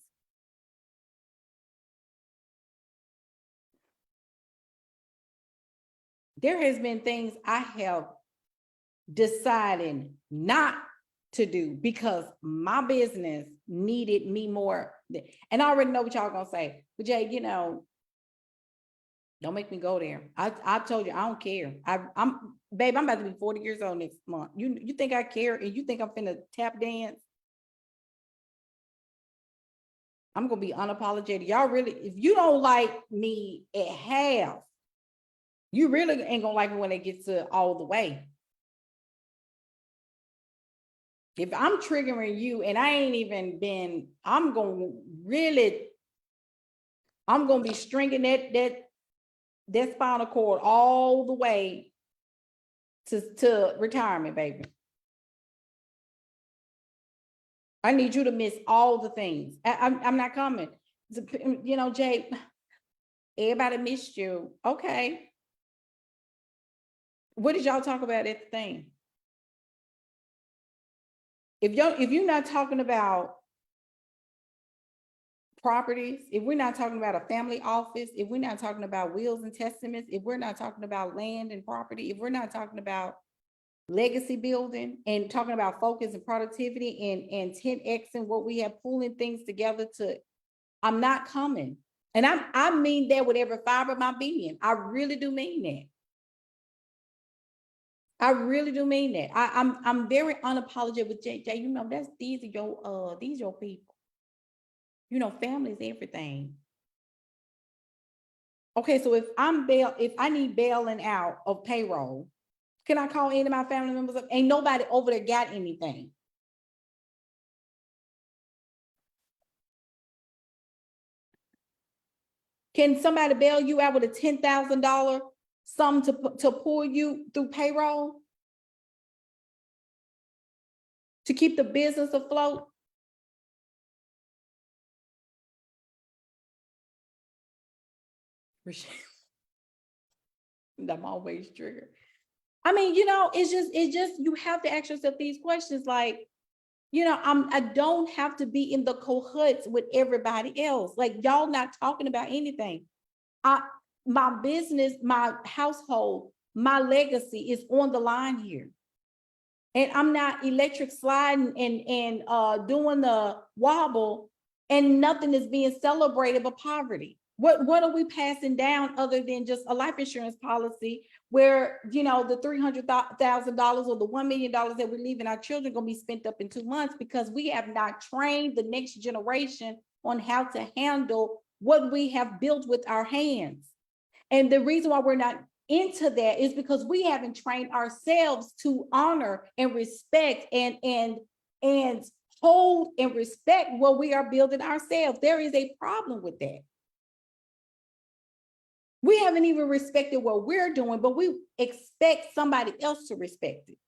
There has been things I have decided not to do because my business needed me more. And I already know what y'all gonna say. But Jay, you know, don't make me go there. I told you I don't care. Babe, I'm about to be 40 years old next month. You think I care, and you think I'm finna tap dance? I'm gonna be unapologetic. Y'all really, if you don't like me at half, you really ain't gonna like me when it gets to all the way. If I'm triggering you and I ain't even been, I'm gonna be stringing that spinal cord all the way to retirement, baby. I need you to miss all the things. I'm not coming. You know, Jay, everybody missed you. Okay. What did y'all talk about at the thing? If you're not talking about properties, if we're not talking about a family office, if we're not talking about wills and testaments, if we're not talking about land and property, if we're not talking about legacy building and talking about focus and productivity and 10x and what we have pulling things together to, I'm not coming. And I mean that with every fiber of my being. I really do mean that. I really do mean that. I'm very unapologetic with Jay. You know, these are your people. You know, family is everything. Okay, so if I need bailing out of payroll, can I call any of my family members up? Ain't nobody over there got anything. Can somebody bail you out with a $10,000 sum to pull you through payroll to keep the business afloat? I'm always triggered. I mean, you know, it's just you have to ask yourself these questions like, you know, I don't have to be in the cahoots with everybody else. Like y'all not talking about anything. My business, my household, my legacy is on the line here. And I'm not electric sliding and doing the wobble and nothing is being celebrated but poverty. What are we passing down other than just a life insurance policy where, you know, the $300,000 or the $1 million that we're leaving our children going to be spent up in 2 months because we have not trained the next generation on how to handle what we have built with our hands. And the reason why we're not into that is because we haven't trained ourselves to honor and respect and hold and respect what we are building ourselves. There is a problem with that. We haven't even respected what we're doing, but we expect somebody else to respect it.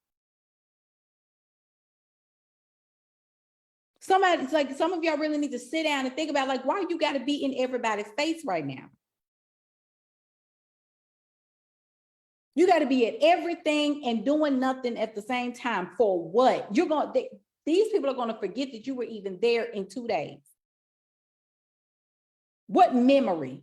Somebody's like, some of y'all really need to sit down and think about, like, why you got to be in everybody's face right now? You got to be at everything and doing nothing at the same time. For what? These people are going to forget that you were even there in 2 days. What memory?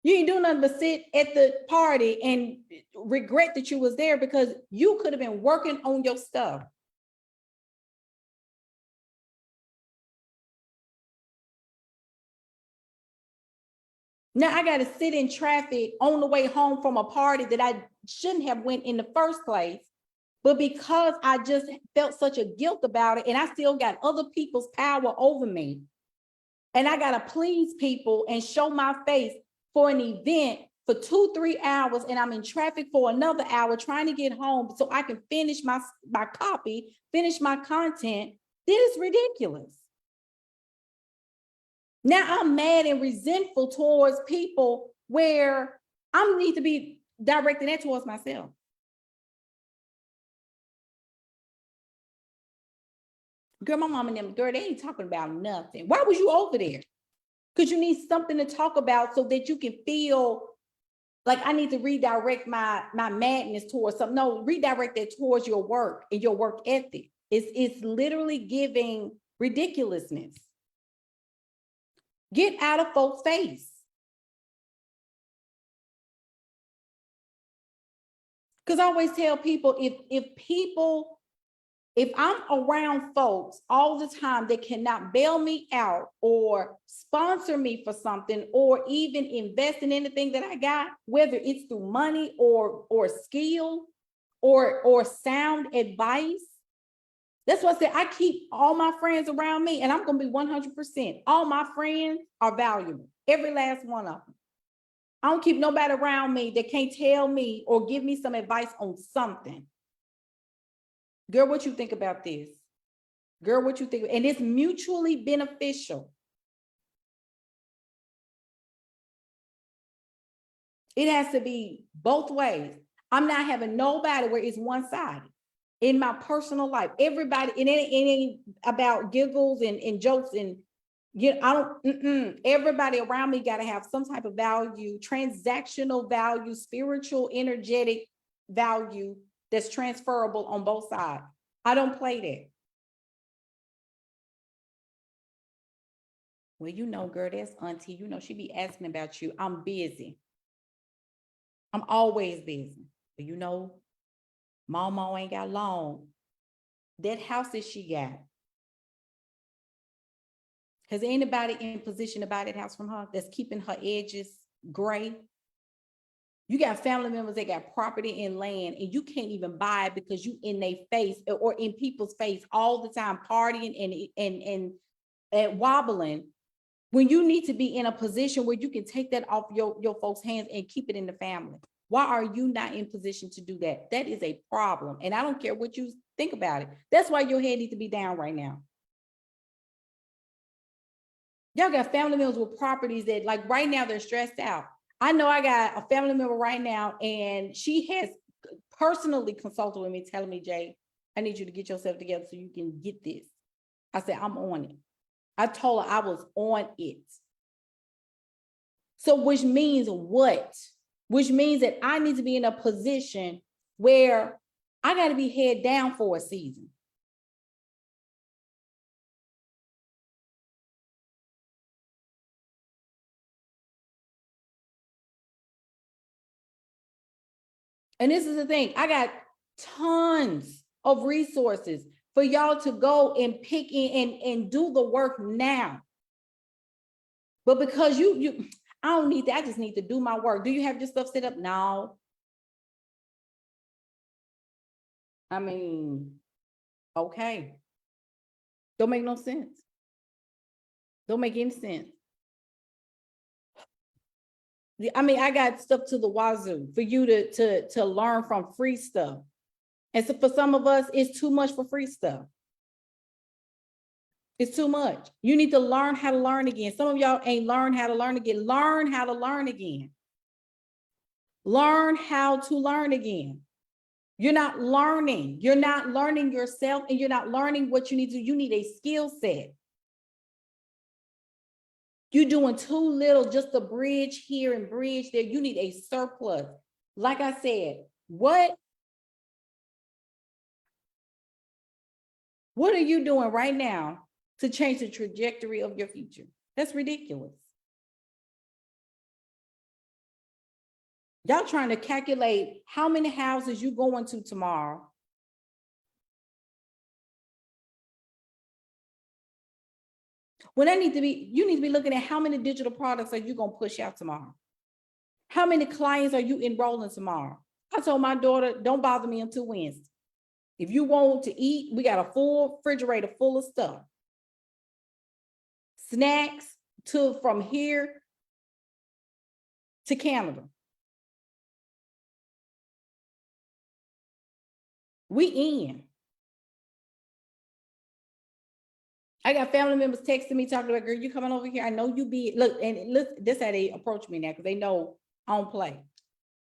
You ain't doing nothing but sit at the party and regret that you was there, because you could have been working on your stuff. Now I got to sit in traffic on the way home from a party that I shouldn't have went in the first place. But because I just felt such a guilt about it, and I still got other people's power over me, and I got to please people and show my face for an event for 2-3 hours, and I'm in traffic for another hour trying to get home so I can finish my copy, finish my content. This is ridiculous. Now I'm mad and resentful towards people, where I need to be directing that towards myself. Girl, my mom and them, girl, they ain't talking about nothing. Why was you over there? Because you need something to talk about so that you can feel like I need to redirect my madness towards something. No, redirect that towards your work and your work ethic. It's literally giving ridiculousness. Get out of folks' face. Because I always tell people, if I'm around folks all the time that cannot bail me out or sponsor me for something or even invest in anything that I got, whether it's through money or skill or sound advice, that's what I said. I keep all my friends around me, and I'm going to be 100%. All my friends are valuable, every last one of them. I don't keep nobody around me that can't tell me or give me some advice on something. Girl, what you think about this? Girl, what you think? And it's mutually beneficial. It has to be both ways. I'm not having nobody where it's one-sided. In my personal life, everybody, it ain't about giggles and jokes and, I don't, everybody around me got to have some type of value, transactional value, spiritual, energetic value that's transferable on both sides. I don't play that. Well, girl, that's auntie, she be asking about you. I'm busy. I'm always busy. But Mama ain't got long. That house that she got, has anybody in position to buy that house from her that's keeping her edges gray? You got family members that got property and land, and you can't even buy it because you in their face or in people's face all the time, partying and wobbling, when you need to be in a position where you can take that off your folks' hands and keep it in the family. Why are you not in position to do that? That is a problem. And I don't care what you think about it. That's why your head needs to be down right now. Y'all got family members with properties that, like, right now they're stressed out. I know I got a family member right now, and she has personally consulted with me, telling me, Jay, I need you to get yourself together so you can get this. I said, I'm on it. I told her I was on it. So which means what? Which means that I need to be in a position where I got to be head down for a season. And this is the thing, I got tons of resources for y'all to go and pick in and do the work now. But because I don't need that, I just need to do my work. Do you have your stuff set up? No. I mean, okay. Don't make no sense. Don't make any sense. I mean, I got stuff to the wazoo for you to learn from free stuff. And so for some of us, it's too much for free stuff. It's too much. You need to learn how to learn again. Some of y'all ain't learned how to learn again. Learn how to learn again. Learn how to learn again. You're not learning. You're not learning yourself, and you're not learning what you need to do. You need a skill set. You're doing too little just to bridge here and bridge there. You need a surplus. Like I said, what are you doing right now to change the trajectory of your future? That's ridiculous. Y'all trying to calculate how many houses you going to tomorrow. When I need to be, you need to be looking at how many digital products are you going to push out tomorrow? How many clients are you enrolling tomorrow? I told my daughter, don't bother me until Wednesday. If you want to eat, we got a full refrigerator full of stuff. Snacks from here to Canada. We in. I got family members texting me, talking about, girl, you coming over here? I know you be, look, and look, this how they approach me now, because they know I don't play.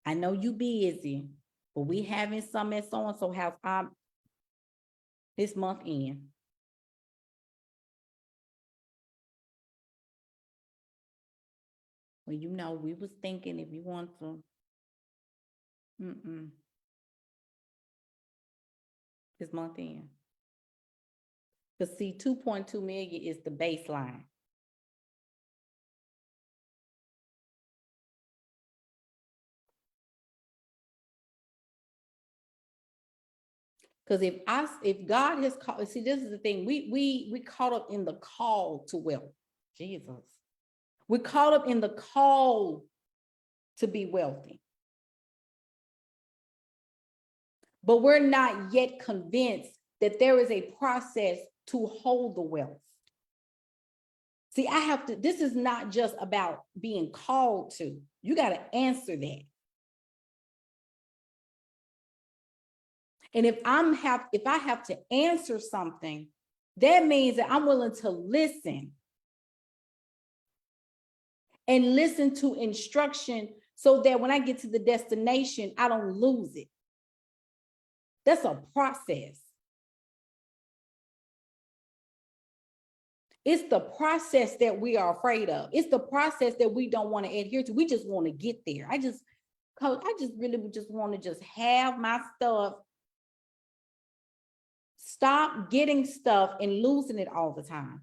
I know you busy, but we having some at so-and-so house this month in. Well, you know, we was thinking if you want to, this month in. Because see, 2.2 million is the baseline. Because if God has called, see, this is the thing, we caught up in the call to wealth. Jesus. We're caught up in the call to be wealthy. But we're not yet convinced that there is a process to hold the wealth. See, this is not just about being called to. You got to answer that. And if I have to answer something, that means that I'm willing to listen. And listen to instruction so that when I get to the destination, I don't lose it. That's a process. It's the process that we are afraid of. It's the process that we don't want to adhere to. We just want to get there. I just really just want to just have my stuff. Stop getting stuff and losing it all the time.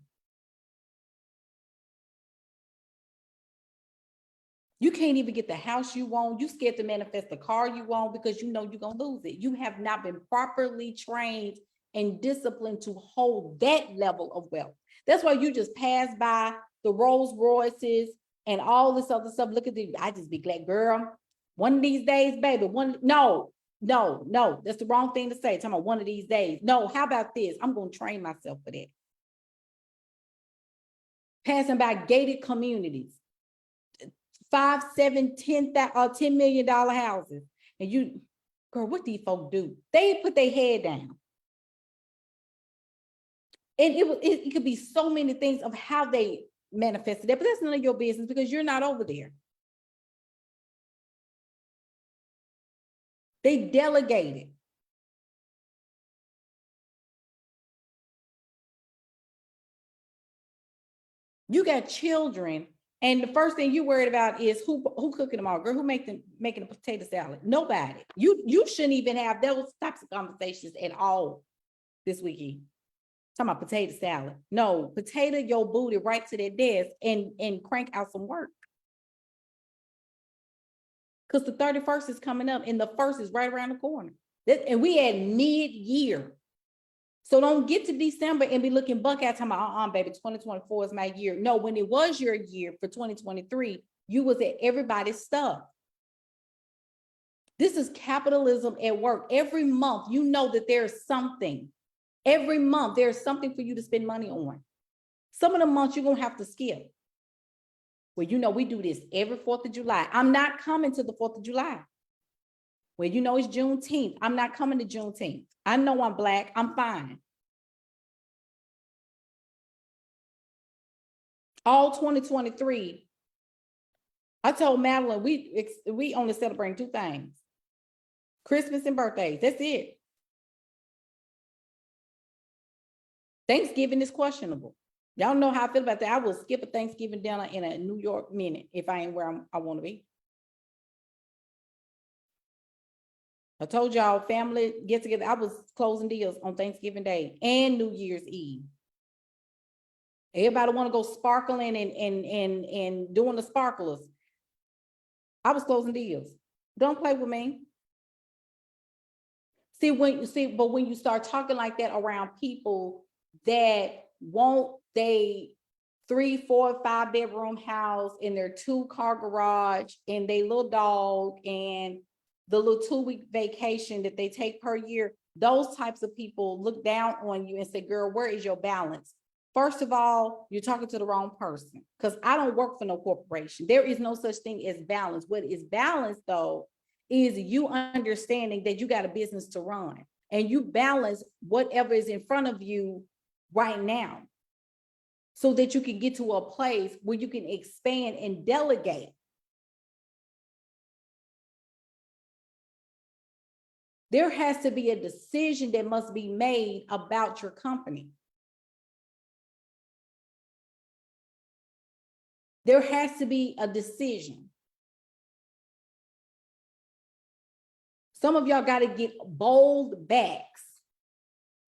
You can't even get the house you want. You scared to manifest the car you want because you know you're going to lose it. You have not been properly trained and disciplined to hold that level of wealth. That's why you just pass by the Rolls Royces and all this other stuff. Look at the, I just be glad, girl, one of these days, baby, no, that's the wrong thing to say. Talking about one of these days. No, how about this? I'm going to train myself for that. Passing by gated communities. 5, 7, 10 million dollar houses. And you, girl, what these folks do? They put their head down. And it could be so many things of how they manifested that, but that's none of your business because you're not over there. They delegated. You got children, and the first thing you worried about is who cooking them all, girl, who making a potato salad? Nobody. You shouldn't even have those types of conversations at all this weekend. Talking about potato salad. No, potato your booty right to their desk and crank out some work. Because the 31st is coming up and the 1st is right around the corner. And we at mid-year. So don't get to December and be looking buck at talking about, baby, 2024 is my year. No, when it was your year for 2023, you was at everybody's stuff. This is capitalism at work. Every month, you know that there's something. Every month, there's something for you to spend money on. Some of the months you're going to have to skip. Well, you know, we do this every 4th of July. I'm not coming to the 4th of July. Well, you know, it's Juneteenth. I'm not coming to Juneteenth. I know I'm Black. I'm fine. All 2023, I told Madeline, we only celebrate 2 things: Christmas and birthdays. That's it. Thanksgiving is questionable. Y'all know how I feel about that. I will skip a Thanksgiving dinner in a New York minute if I ain't where I want to be. I told y'all, family get together. I was closing deals on Thanksgiving Day and New Year's Eve. Everybody want to go sparkling and doing the sparklers. I was closing deals. Don't play with me. But when you start talking like that around people that want they 3, 4, 5 bedroom house in their 2-car garage and they little dog and the little 2-week vacation that they take per year, those types of people look down on you and say, girl, where is your balance? First of all, you're talking to the wrong person, because I don't work for no corporation. There is no such thing as balance. What is balance, though, is you understanding that you got a business to run and you balance whatever is in front of you right now so that you can get to a place where you can expand and delegate. There has to be a decision that must be made about your company. There has to be a decision. Some of y'all got to get bold backs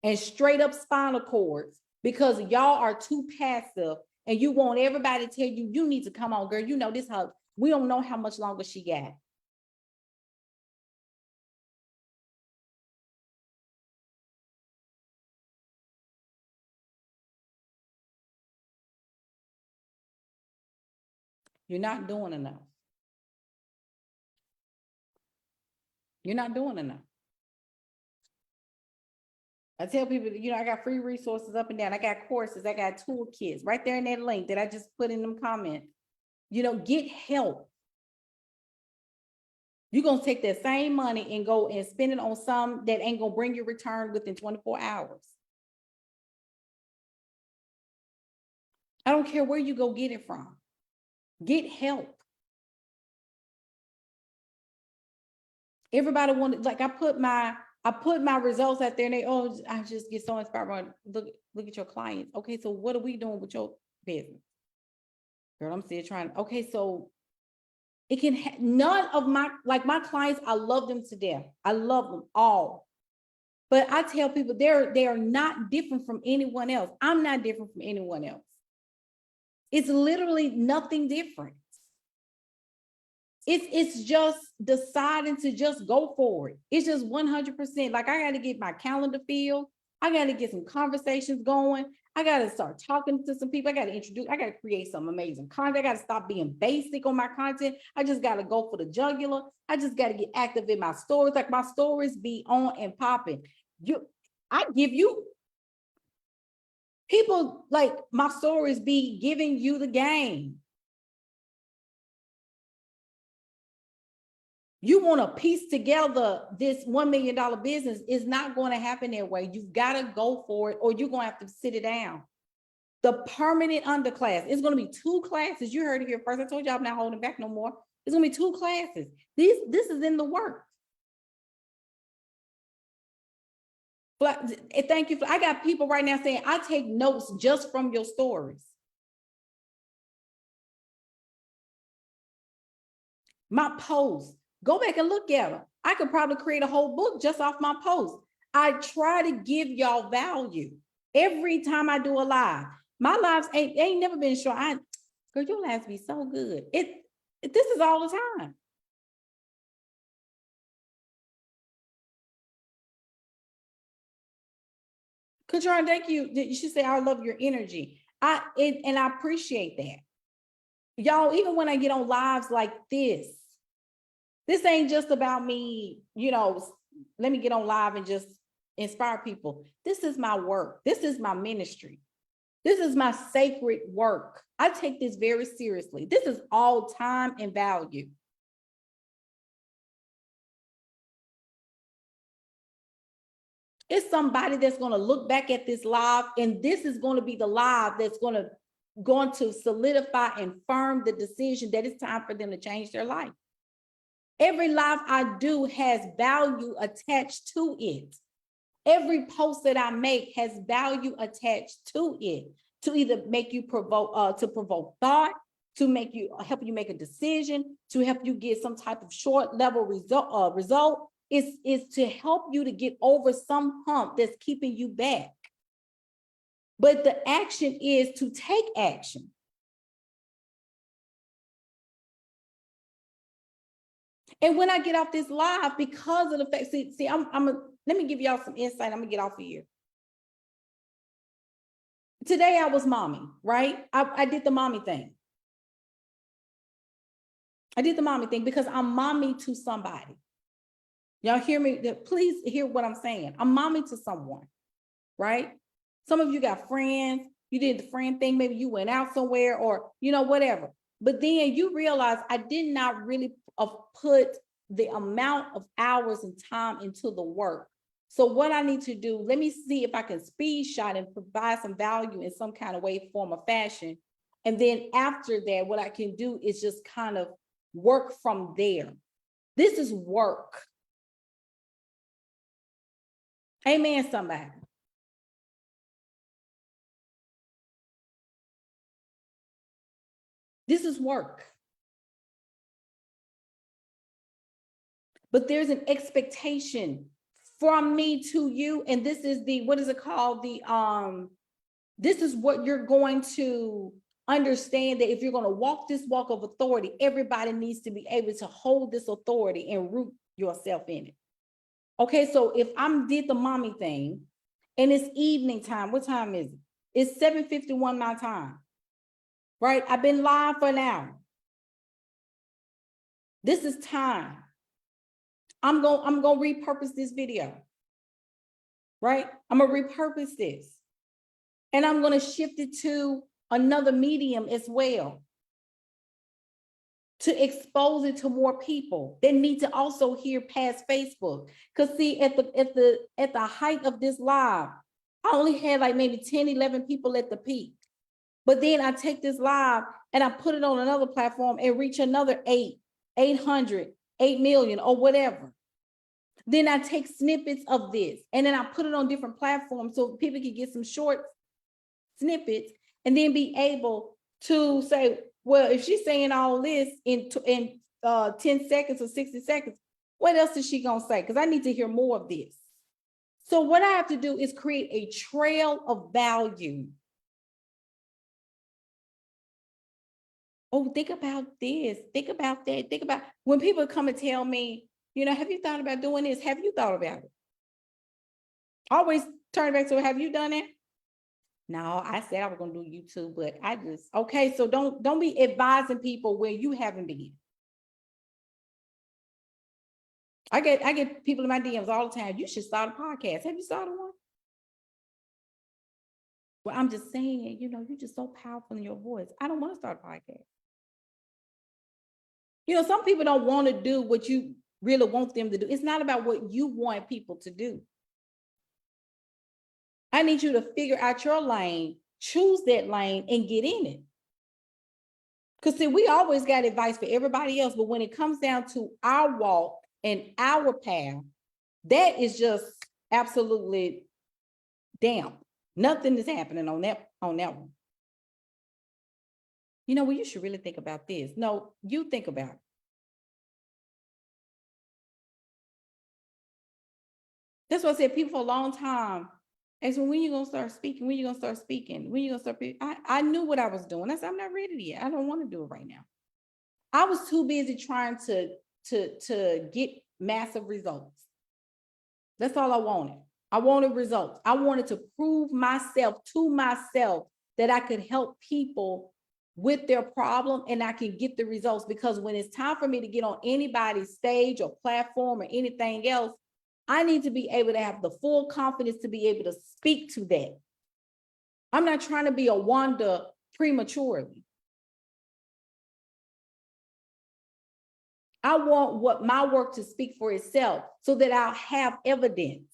and straight up spinal cords because y'all are too passive and you want everybody to tell you, you need to come on, girl. You know, this how we don't know how much longer she got. You're not doing enough. You're not doing enough. I tell people, you know, I got free resources up and down. I got courses, I got toolkits right there in that link that I just put in them comments. You know, get help. You're going to take that same money and go and spend it on some that ain't going to bring you return within 24 hours. I don't care where you go get it from. Get help. Everybody wanted, like I put my results out there and they, I just get so inspired. Look at your clients. Okay, so what are we doing with your business? Girl, I'm still trying. Okay, so it can none of my clients, I love them to death. I love them all. But I tell people they are not different from anyone else. I'm not different from anyone else. It's literally nothing different. It's just deciding to just go for it. It's just 100%. Like I got to get my calendar filled. I got to get some conversations going. I got to start talking to some people. I got to create some amazing content. I got to stop being basic on my content. I just got to go for the jugular. I just got to get active in my stories. Like my stories be on and popping. I give you people, like my stories be giving you the game. You want to piece together this $1 million business, is not going to happen that way. You've got to go for it or you're going to have to sit it down. The permanent underclass, it's going to be 2 classes. You heard it here first. I told you I'm not holding back no more. It's going to be 2 classes. This is in the works. But thank you. I got people right now saying, I take notes just from your stories. My posts, go back and look at them. I could probably create a whole book just off my posts. I try to give y'all value every time I do a live. My lives ain't never been short. Girl, your lives be so good. This is all the time. Katron, thank you. You should say, I love your energy. And I appreciate that. Y'all, even when I get on lives like this ain't just about me, you know, let me get on live and just inspire people. This is my work. This is my ministry. This is my sacred work. I take this very seriously. This is all time and value. It's somebody that's going to look back at this live, and this is going to be the live that's going to solidify and firm the decision that it's time for them to change their life. Every live I do has value attached to it. Every post that I make has value attached to it, to either make you provoke thought, to make you help you make a decision, to help you get some type of short level result. Is to help you to get over some hump that's keeping you back. But the action is to take action. And when I get off this live, because of the fact, let me give y'all some insight. I'm gonna get off of here. Today I was mommy, right? I did the mommy thing. I did the mommy thing because I'm mommy to somebody. Y'all hear me? Please hear what I'm saying. I'm mommy to someone, right? Some of you got friends. You did the friend thing. Maybe you went out somewhere or, whatever. But then you realize I did not really put the amount of hours and time into the work. So what I need to do, let me see if I can speed shot and provide some value in some kind of way, form, or fashion. And then after that, what I can do is just kind of work from there. This is work. Amen, somebody. This is work. But there's an expectation from me to you. And this is what is it called? This is what you're going to understand, that if you're going to walk this walk of authority, everybody needs to be able to hold this authority and root yourself in it. Okay, so if I did the mommy thing and it's evening time, what time is it? It's 7:51 my time, right? I've been live for an hour. This is time. I'm going to repurpose this video, right? I'm going to repurpose this. And I'm going to shift it to another medium as well, to expose it to more people that need to also hear past Facebook. Because see, at the height of this live, I only had like maybe 10, 11 people at the peak. But then I take this live and I put it on another platform and reach another 800, 8 million or whatever. Then I take snippets of this and then I put it on different platforms so people can get some short snippets and then be able to say, well, if she's saying all this in 10 seconds or 60 seconds, what else is she going to say? Because I need to hear more of this. So what I have to do is create a trail of value. Oh, think about this. Think about that. Think about when people come and tell me, have you thought about doing this? Have you thought about it? Always turn back to, have you done it? No, I said I was going to do YouTube, but okay. So don't be advising people where you haven't been. I get people in my DMs all the time. You should start a podcast. Have you started one? Well, I'm just saying, you're just so powerful in your voice. I don't want to start a podcast. Some people don't want to do what you really want them to do. It's not about what you want people to do. I need you to figure out your lane, choose that lane, and get in it. Because see, we always got advice for everybody else, but when it comes down to our walk and our path, that is just absolutely damp. Nothing is happening on that one. Well, you should really think about this. No, you think about it. That's what I said. People for a long time asked me, when you gonna start speaking? When you gonna start speaking? When you gonna start speaking? I knew what I was doing. I said, I'm not ready yet. I don't want to do it right now. I was too busy trying to get massive results. That's all I wanted. I wanted results. I wanted to prove myself to myself that I could help people with their problem and I can get the results, because when it's time for me to get on anybody's stage or platform or anything else, I need to be able to have the full confidence to be able to speak to that. I'm not trying to be a Wanda prematurely. I want what my work to speak for itself so that I'll have evidence.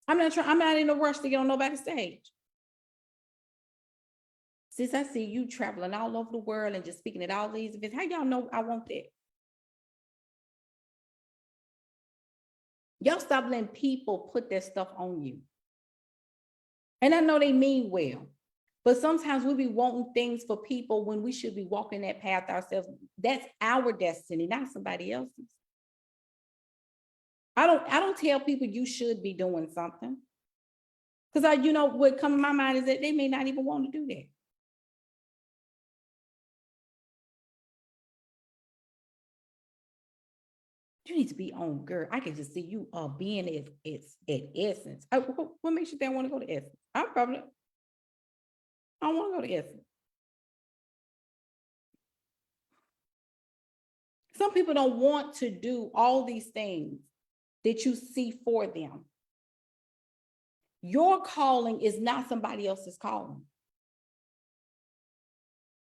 I'm not in a rush to get on nobody's stage. Since I see you traveling all over the world and just speaking at all these events, how y'all know I want that? Y'all stop letting people put that stuff on you. And I know they mean well, but sometimes we be wanting things for people when we should be walking that path ourselves. That's our destiny, not somebody else's. I don't tell people you should be doing something. Because what comes to my mind is that they may not even want to do that. You need to be on, girl. I can just see you being at Essence. What makes you think I want to go to Essence? I don't want to go to Essence. Some people don't want to do all these things that you see for them. Your calling is not somebody else's calling.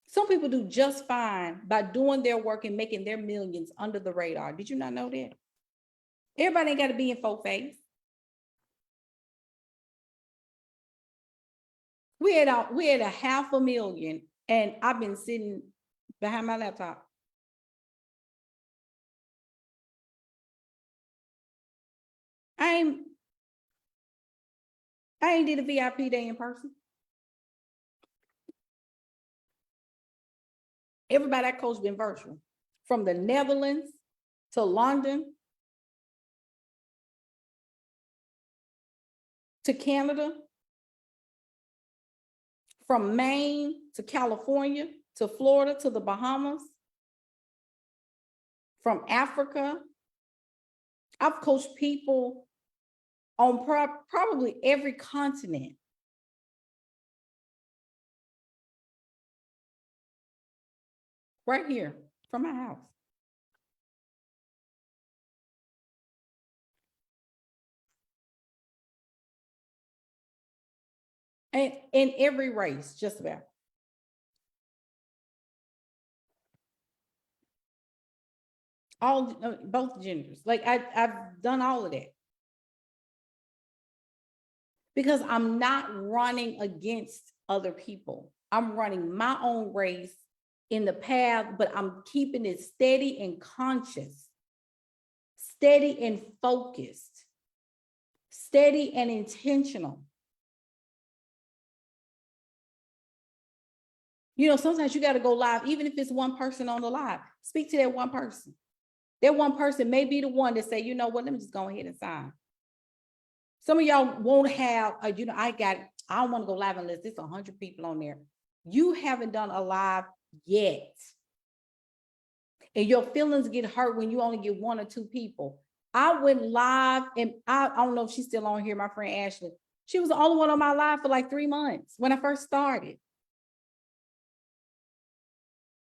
Some people do just fine by doing their work and making their millions under the radar. Did you not know that? Everybody ain't got to be in folk face. We had a $500,000 and I've been sitting behind my laptop. I ain't did a VIP day in person. Everybody I coached been virtual, from the Netherlands to London to Canada, from Maine to California to Florida to the Bahamas, from Africa. I've coached people on probably every continent. Right here from my house. And in every race, just about. Both genders. Like I've done all of that. Because I'm not running against other people. I'm running my own race in the path, but I'm keeping it steady and conscious, steady and focused, steady and intentional. Sometimes you got to go live, even if it's one person on the live. Speak to that one person. That one person may be the one that say, you know what, let me just go ahead and sign. Some of y'all won't have, I don't want to go live unless there's 100 people on there. You haven't done a live yet. And your feelings get hurt when you only get 1 or 2 people. I went live, and I don't know if she's still on here, my friend Ashley. She was the only one on my live for like 3 months when I first started.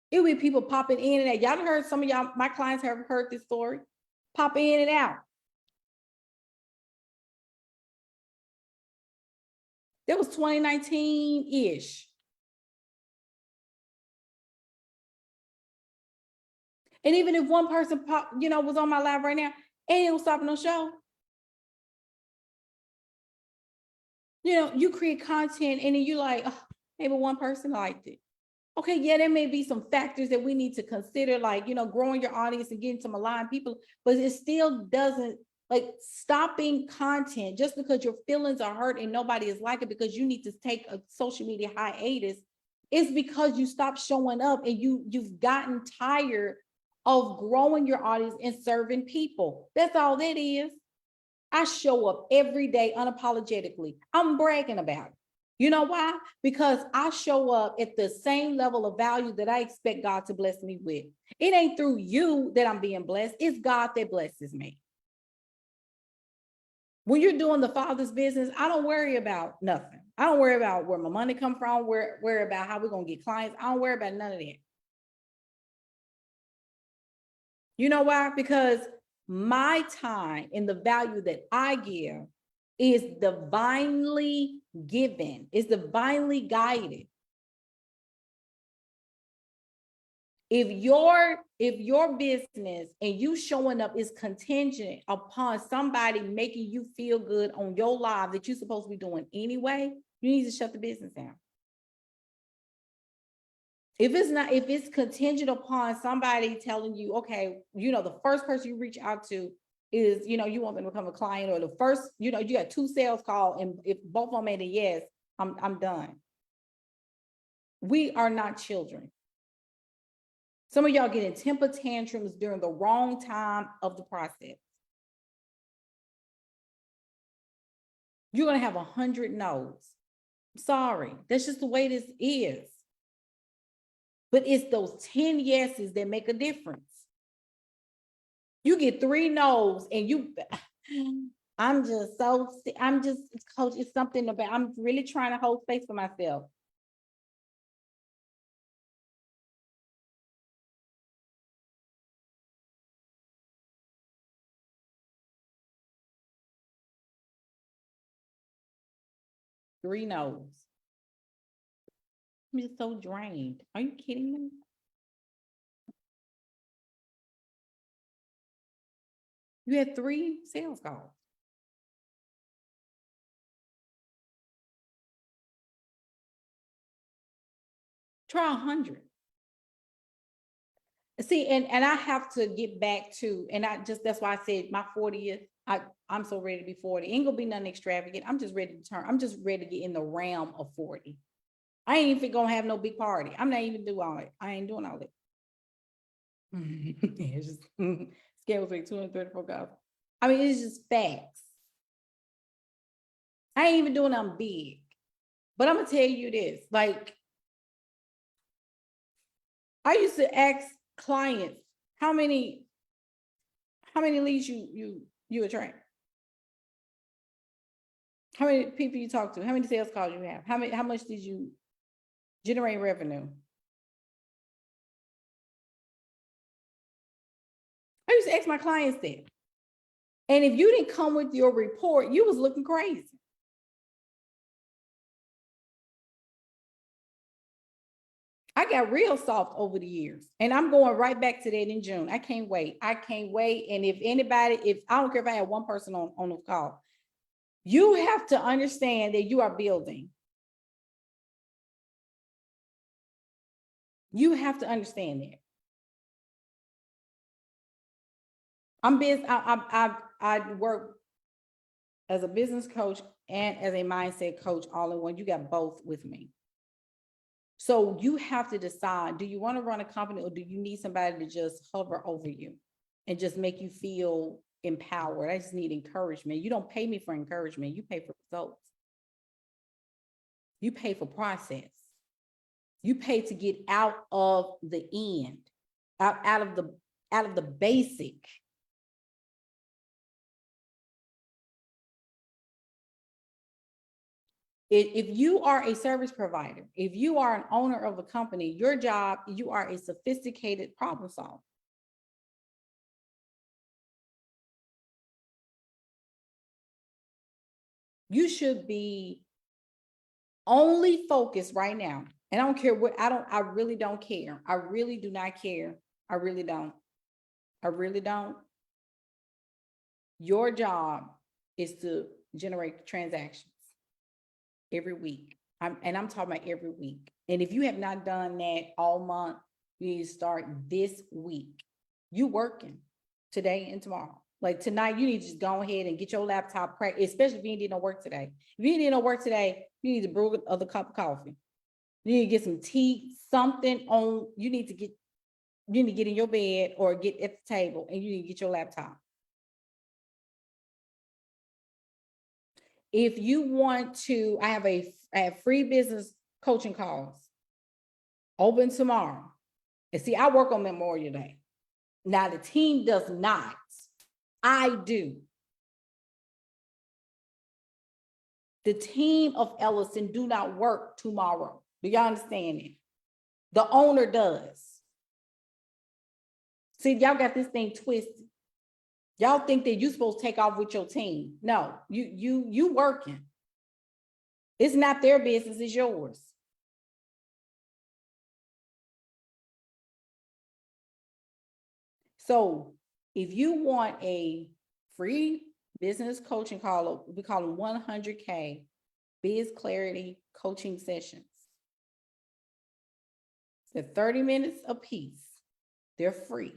It would be people popping in and out. Y'all heard, some of y'all, my clients have heard this story. Pop in and out. That was 2019-ish. And even if one person was on my live right now, and it was stopping no show. You create content and then you like, oh, maybe one person liked it. Okay, yeah, there may be some factors that we need to consider, like, growing your audience and getting some aligned people, but it still doesn't, like, stopping content just because your feelings are hurt and nobody is like it because you need to take a social media hiatus. It's because you stopped showing up and you've gotten tired of growing your audience and serving people. That's all that is. I show up every day unapologetically. I'm bragging about it. You know why? Because I show up at the same level of value that I expect God to bless me with. It ain't through you that I'm being blessed. It's God that blesses me. When you're doing the Father's business, I don't worry about nothing. I don't worry about where my money come from, worry about how we're going to get clients. I don't worry about none of that. You know why? Because my time and the value that I give is divinely given, is divinely guided. If your business and you showing up is contingent upon somebody making you feel good on your live that you're supposed to be doing anyway, you need to shut the business down. If it's contingent upon somebody telling you, okay, the first person you reach out to is, you want them to become a client, or the first, you got 2 sales calls, and if both of them made a yes, I'm done. We are not children. Some of y'all getting temper tantrums during the wrong time of the process. You're going to have 100 no's. Sorry, that's just the way this is. But it's those 10 yeses that make a difference. You get 3 no's and coach, it's something about, I'm really trying to hold space for myself. Three no's. I'm just so drained. Are you kidding me? You had 3 sales calls. Try 100. See, and I have to get back to, and that's why I said my 40th, I'm so ready to be 40. Ain't gonna be nothing extravagant. I'm just ready to get in the realm of 40. I ain't even gonna have no big party. I'm not even doing all it. I ain't doing all it. It's just scale was like 234,000. I mean, it's just facts. I ain't even doing them big. But I'm gonna tell you this, like, I used to ask clients how many leads you attract, how many people you talk to, how many sales calls you have, how much did you generate revenue. I used to ask my clients that, and if you didn't come with your report, you was looking crazy. I got real soft over the years, and I'm going right back to that in June. I can't wait. And if I don't care if I have one person on the call, you have to understand that you are building. You have to understand that. I work as a business coach and as a mindset coach all in one. You got both with me. So you have to decide, do you want to run a company, or do you need somebody to just hover over you and just make you feel empowered? I just need encouragement. You don't pay me for encouragement. You pay for results. You pay for process. You pay to get out of the end, out of the basic. If you are a service provider, if you are an owner of a company, your job, you are a sophisticated problem solver. You should be only focused right now. And I don't care I really don't care. I really do not care. I really don't. Your job is to generate transactions every week. I'm talking about every week. And if you have not done that all month, you need to start this week. You working today and tomorrow. Like tonight, you need to just go ahead and get your laptop cracked, especially if you ain't did no work today. If you ain't did no work today, you need to brew another cup of coffee. You need to get some tea, something on, you need to get in your bed or get at the table, and you need to get your laptop. If you want to, I have free business coaching calls open tomorrow. And see, I work on Memorial Day. Now the team does not. I do. The team of Ellison do not work tomorrow. Do y'all understand it? The owner does. See, y'all got this thing twisted. Y'all think that you're supposed to take off with your team. No, you working. It's not their business, it's yours. So if you want a free business coaching call, we call them 100K Biz Clarity coaching sessions. They're 30 minutes a piece. They're free,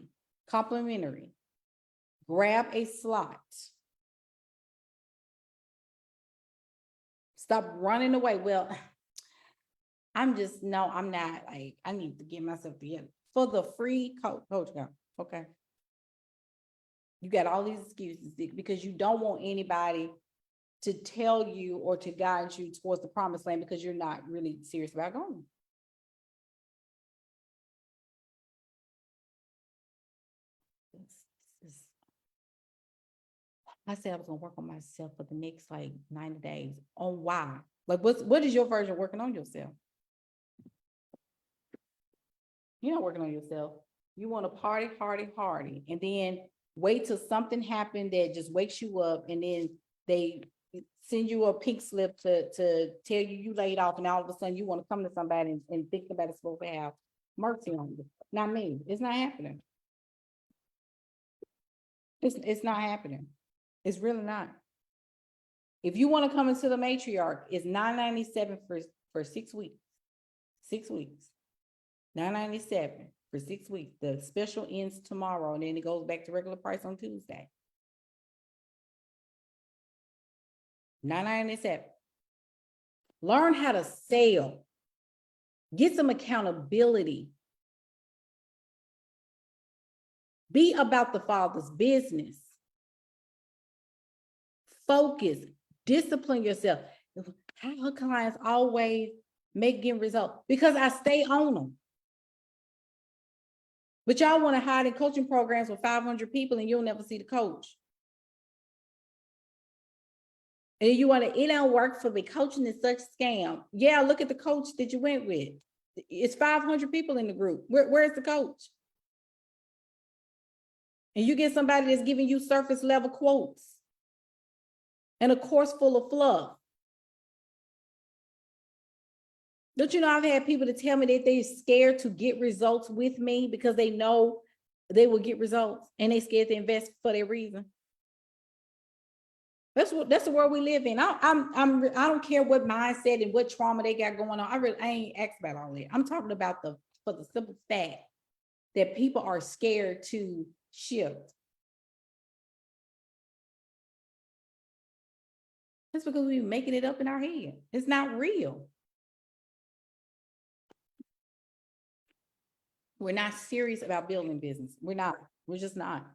complimentary. Grab a slot. Stop running away. Well, I'm not, like, I need to get myself together for the free coach. Okay. You got all these excuses because you don't want anybody to tell you or to guide you towards the promised land because you're not really serious about going. I said I was gonna work on myself for the next like 90 days. On why? Like, what is your version of working on yourself? You're not working on yourself. You want to party, and then wait till something happened that just wakes you up, and then they send you a pink slip to tell you laid off, and all of a sudden you want to come to somebody and think somebody's supposed to have mercy on you. Not me. It's not happening. It's not happening. It's really not. If you want to come into the matriarch, it's $997 for 6 weeks. 6 weeks. $997 for 6 weeks. The special ends tomorrow, and then it goes back to regular price on Tuesday. $997. Learn how to sell. Get some accountability. Be about the Father's business. Focus. Discipline yourself. How her clients always making results? Because I stay on them. But y'all want to hide in coaching programs with 500 people and you'll never see the coach. And you want to, it don't work for me. Coaching is such a scam. Yeah, look at the coach that you went with. It's 500 people in the group. Where's the coach? And you get somebody that's giving you surface level quotes and a course full of fluff. Don't you know I've had people to tell me that they're scared to get results with me because they know they will get results and they scared to invest for their reason. That's the world we live in. I don't care what mindset and what trauma they got going on. I ain't asked about all that. I'm talking about for the simple fact that people are scared to shift. That's because we're making it up in our head. It's not real. We're not serious about building business. We're not. We're just not.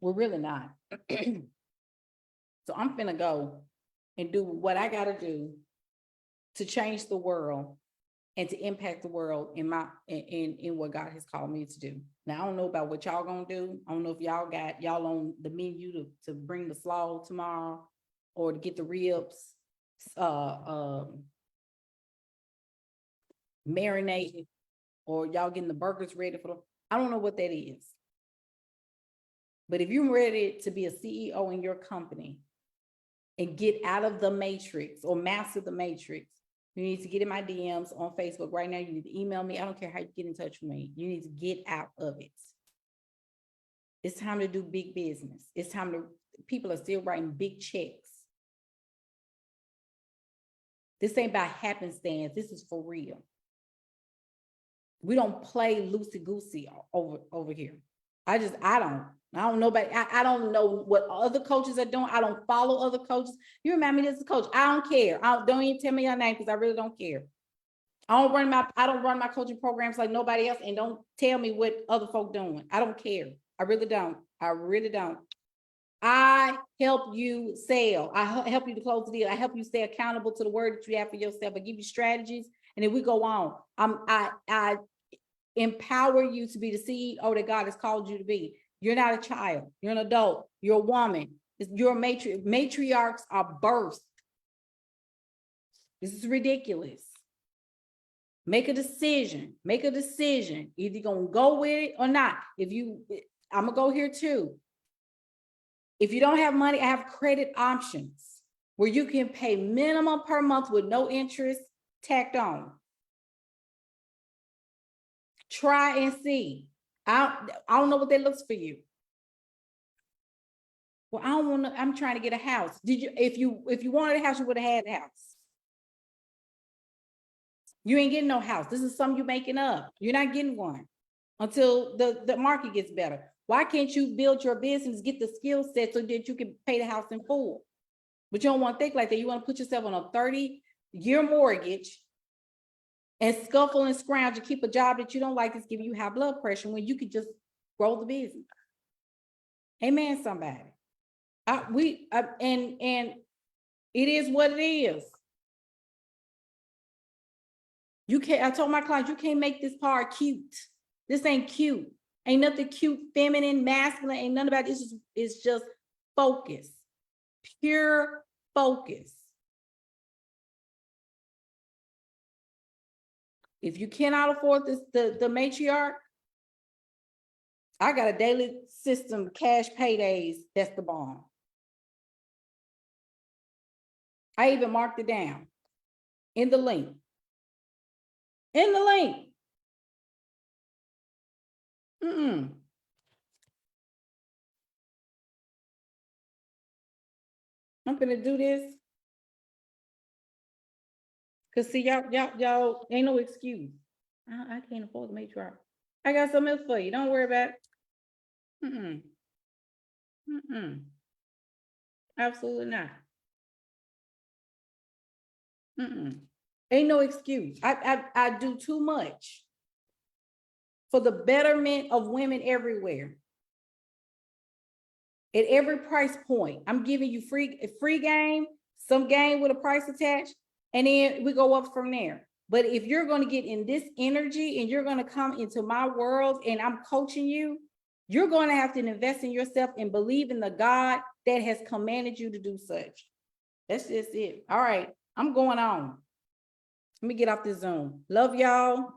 We're really not. So I'm finna go and do what I gotta do to change the world and to impact the world in what God has called me to do. Now, I don't know about what y'all gonna do. I don't know if y'all got y'all on the menu to bring the slaw tomorrow or to get the ribs marinated, or y'all getting the burgers ready for I don't know what that is. But if you're ready to be a CEO in your company and get out of the matrix or master the matrix, you need to get in my DMs on Facebook right now. You need to email me. I don't care how you get in touch with me. You need to get out of it. It's time to do big business. It's time to, people are still writing big checks. This ain't by happenstance. This is for real. We don't play loosey-goosey over here. I don't know, but I don't know what other coaches are doing. I don't follow other coaches. You remind me, this is a coach. I don't care. Don't even tell me your name because I really don't care. I don't run my coaching programs like nobody else, and don't tell me what other folk doing. I don't care. I really don't. I help you sell. I help you to close the deal. I help you stay accountable to the word that you have for yourself. I give you strategies, and then we go on. I empower you to be the CEO that God has called you to be. You're not a child. You're an adult. You're a woman. You're a matriarchs are birthed. This is ridiculous. Make a decision. Either you're going to go with it or not. I'm going to go here too. If you don't have money, I have credit options where you can pay minimum per month with no interest tacked on. Try and see. I don't know what that looks for you. Well, I don't want to, I'm trying to get a house. If you wanted a house, you would have had a house. You ain't getting no house. This is something you're making up. You're not getting one until the market gets better. Why can't you build your business, get the skill set so that you can pay the house in full? But you don't want to think like that. You want to put yourself on a 30-year mortgage and scuffle and scrounge and keep a job that you don't like that's giving you high blood pressure when you could just grow the business. Amen, somebody. And it is what it is. You can't, I told my clients, you can't make this part cute. This ain't cute. Ain't nothing cute, feminine, masculine, ain't none about this. It's just focus. Pure focus. If you cannot afford this, the matriarch, I got a daily system, cash paydays, that's the bomb. I even marked it down in the link. In the link. I'm gonna do this. Cause see, y'all ain't no excuse. I can't afford the matriarch. I got something else for you. Don't worry about it. Absolutely not. Ain't no excuse. I do too much for the betterment of women everywhere. At every price point, I'm giving you free game, some game with a price attached, and then we go up from there. But if you're going to get in this energy and you're going to come into my world and I'm coaching you, you're going to have to invest in yourself and believe in the God that has commanded you to do such. That's just it. All right, I'm going on. Let me get off this Zoom. Love y'all.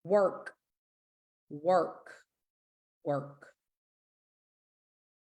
Work, work, work.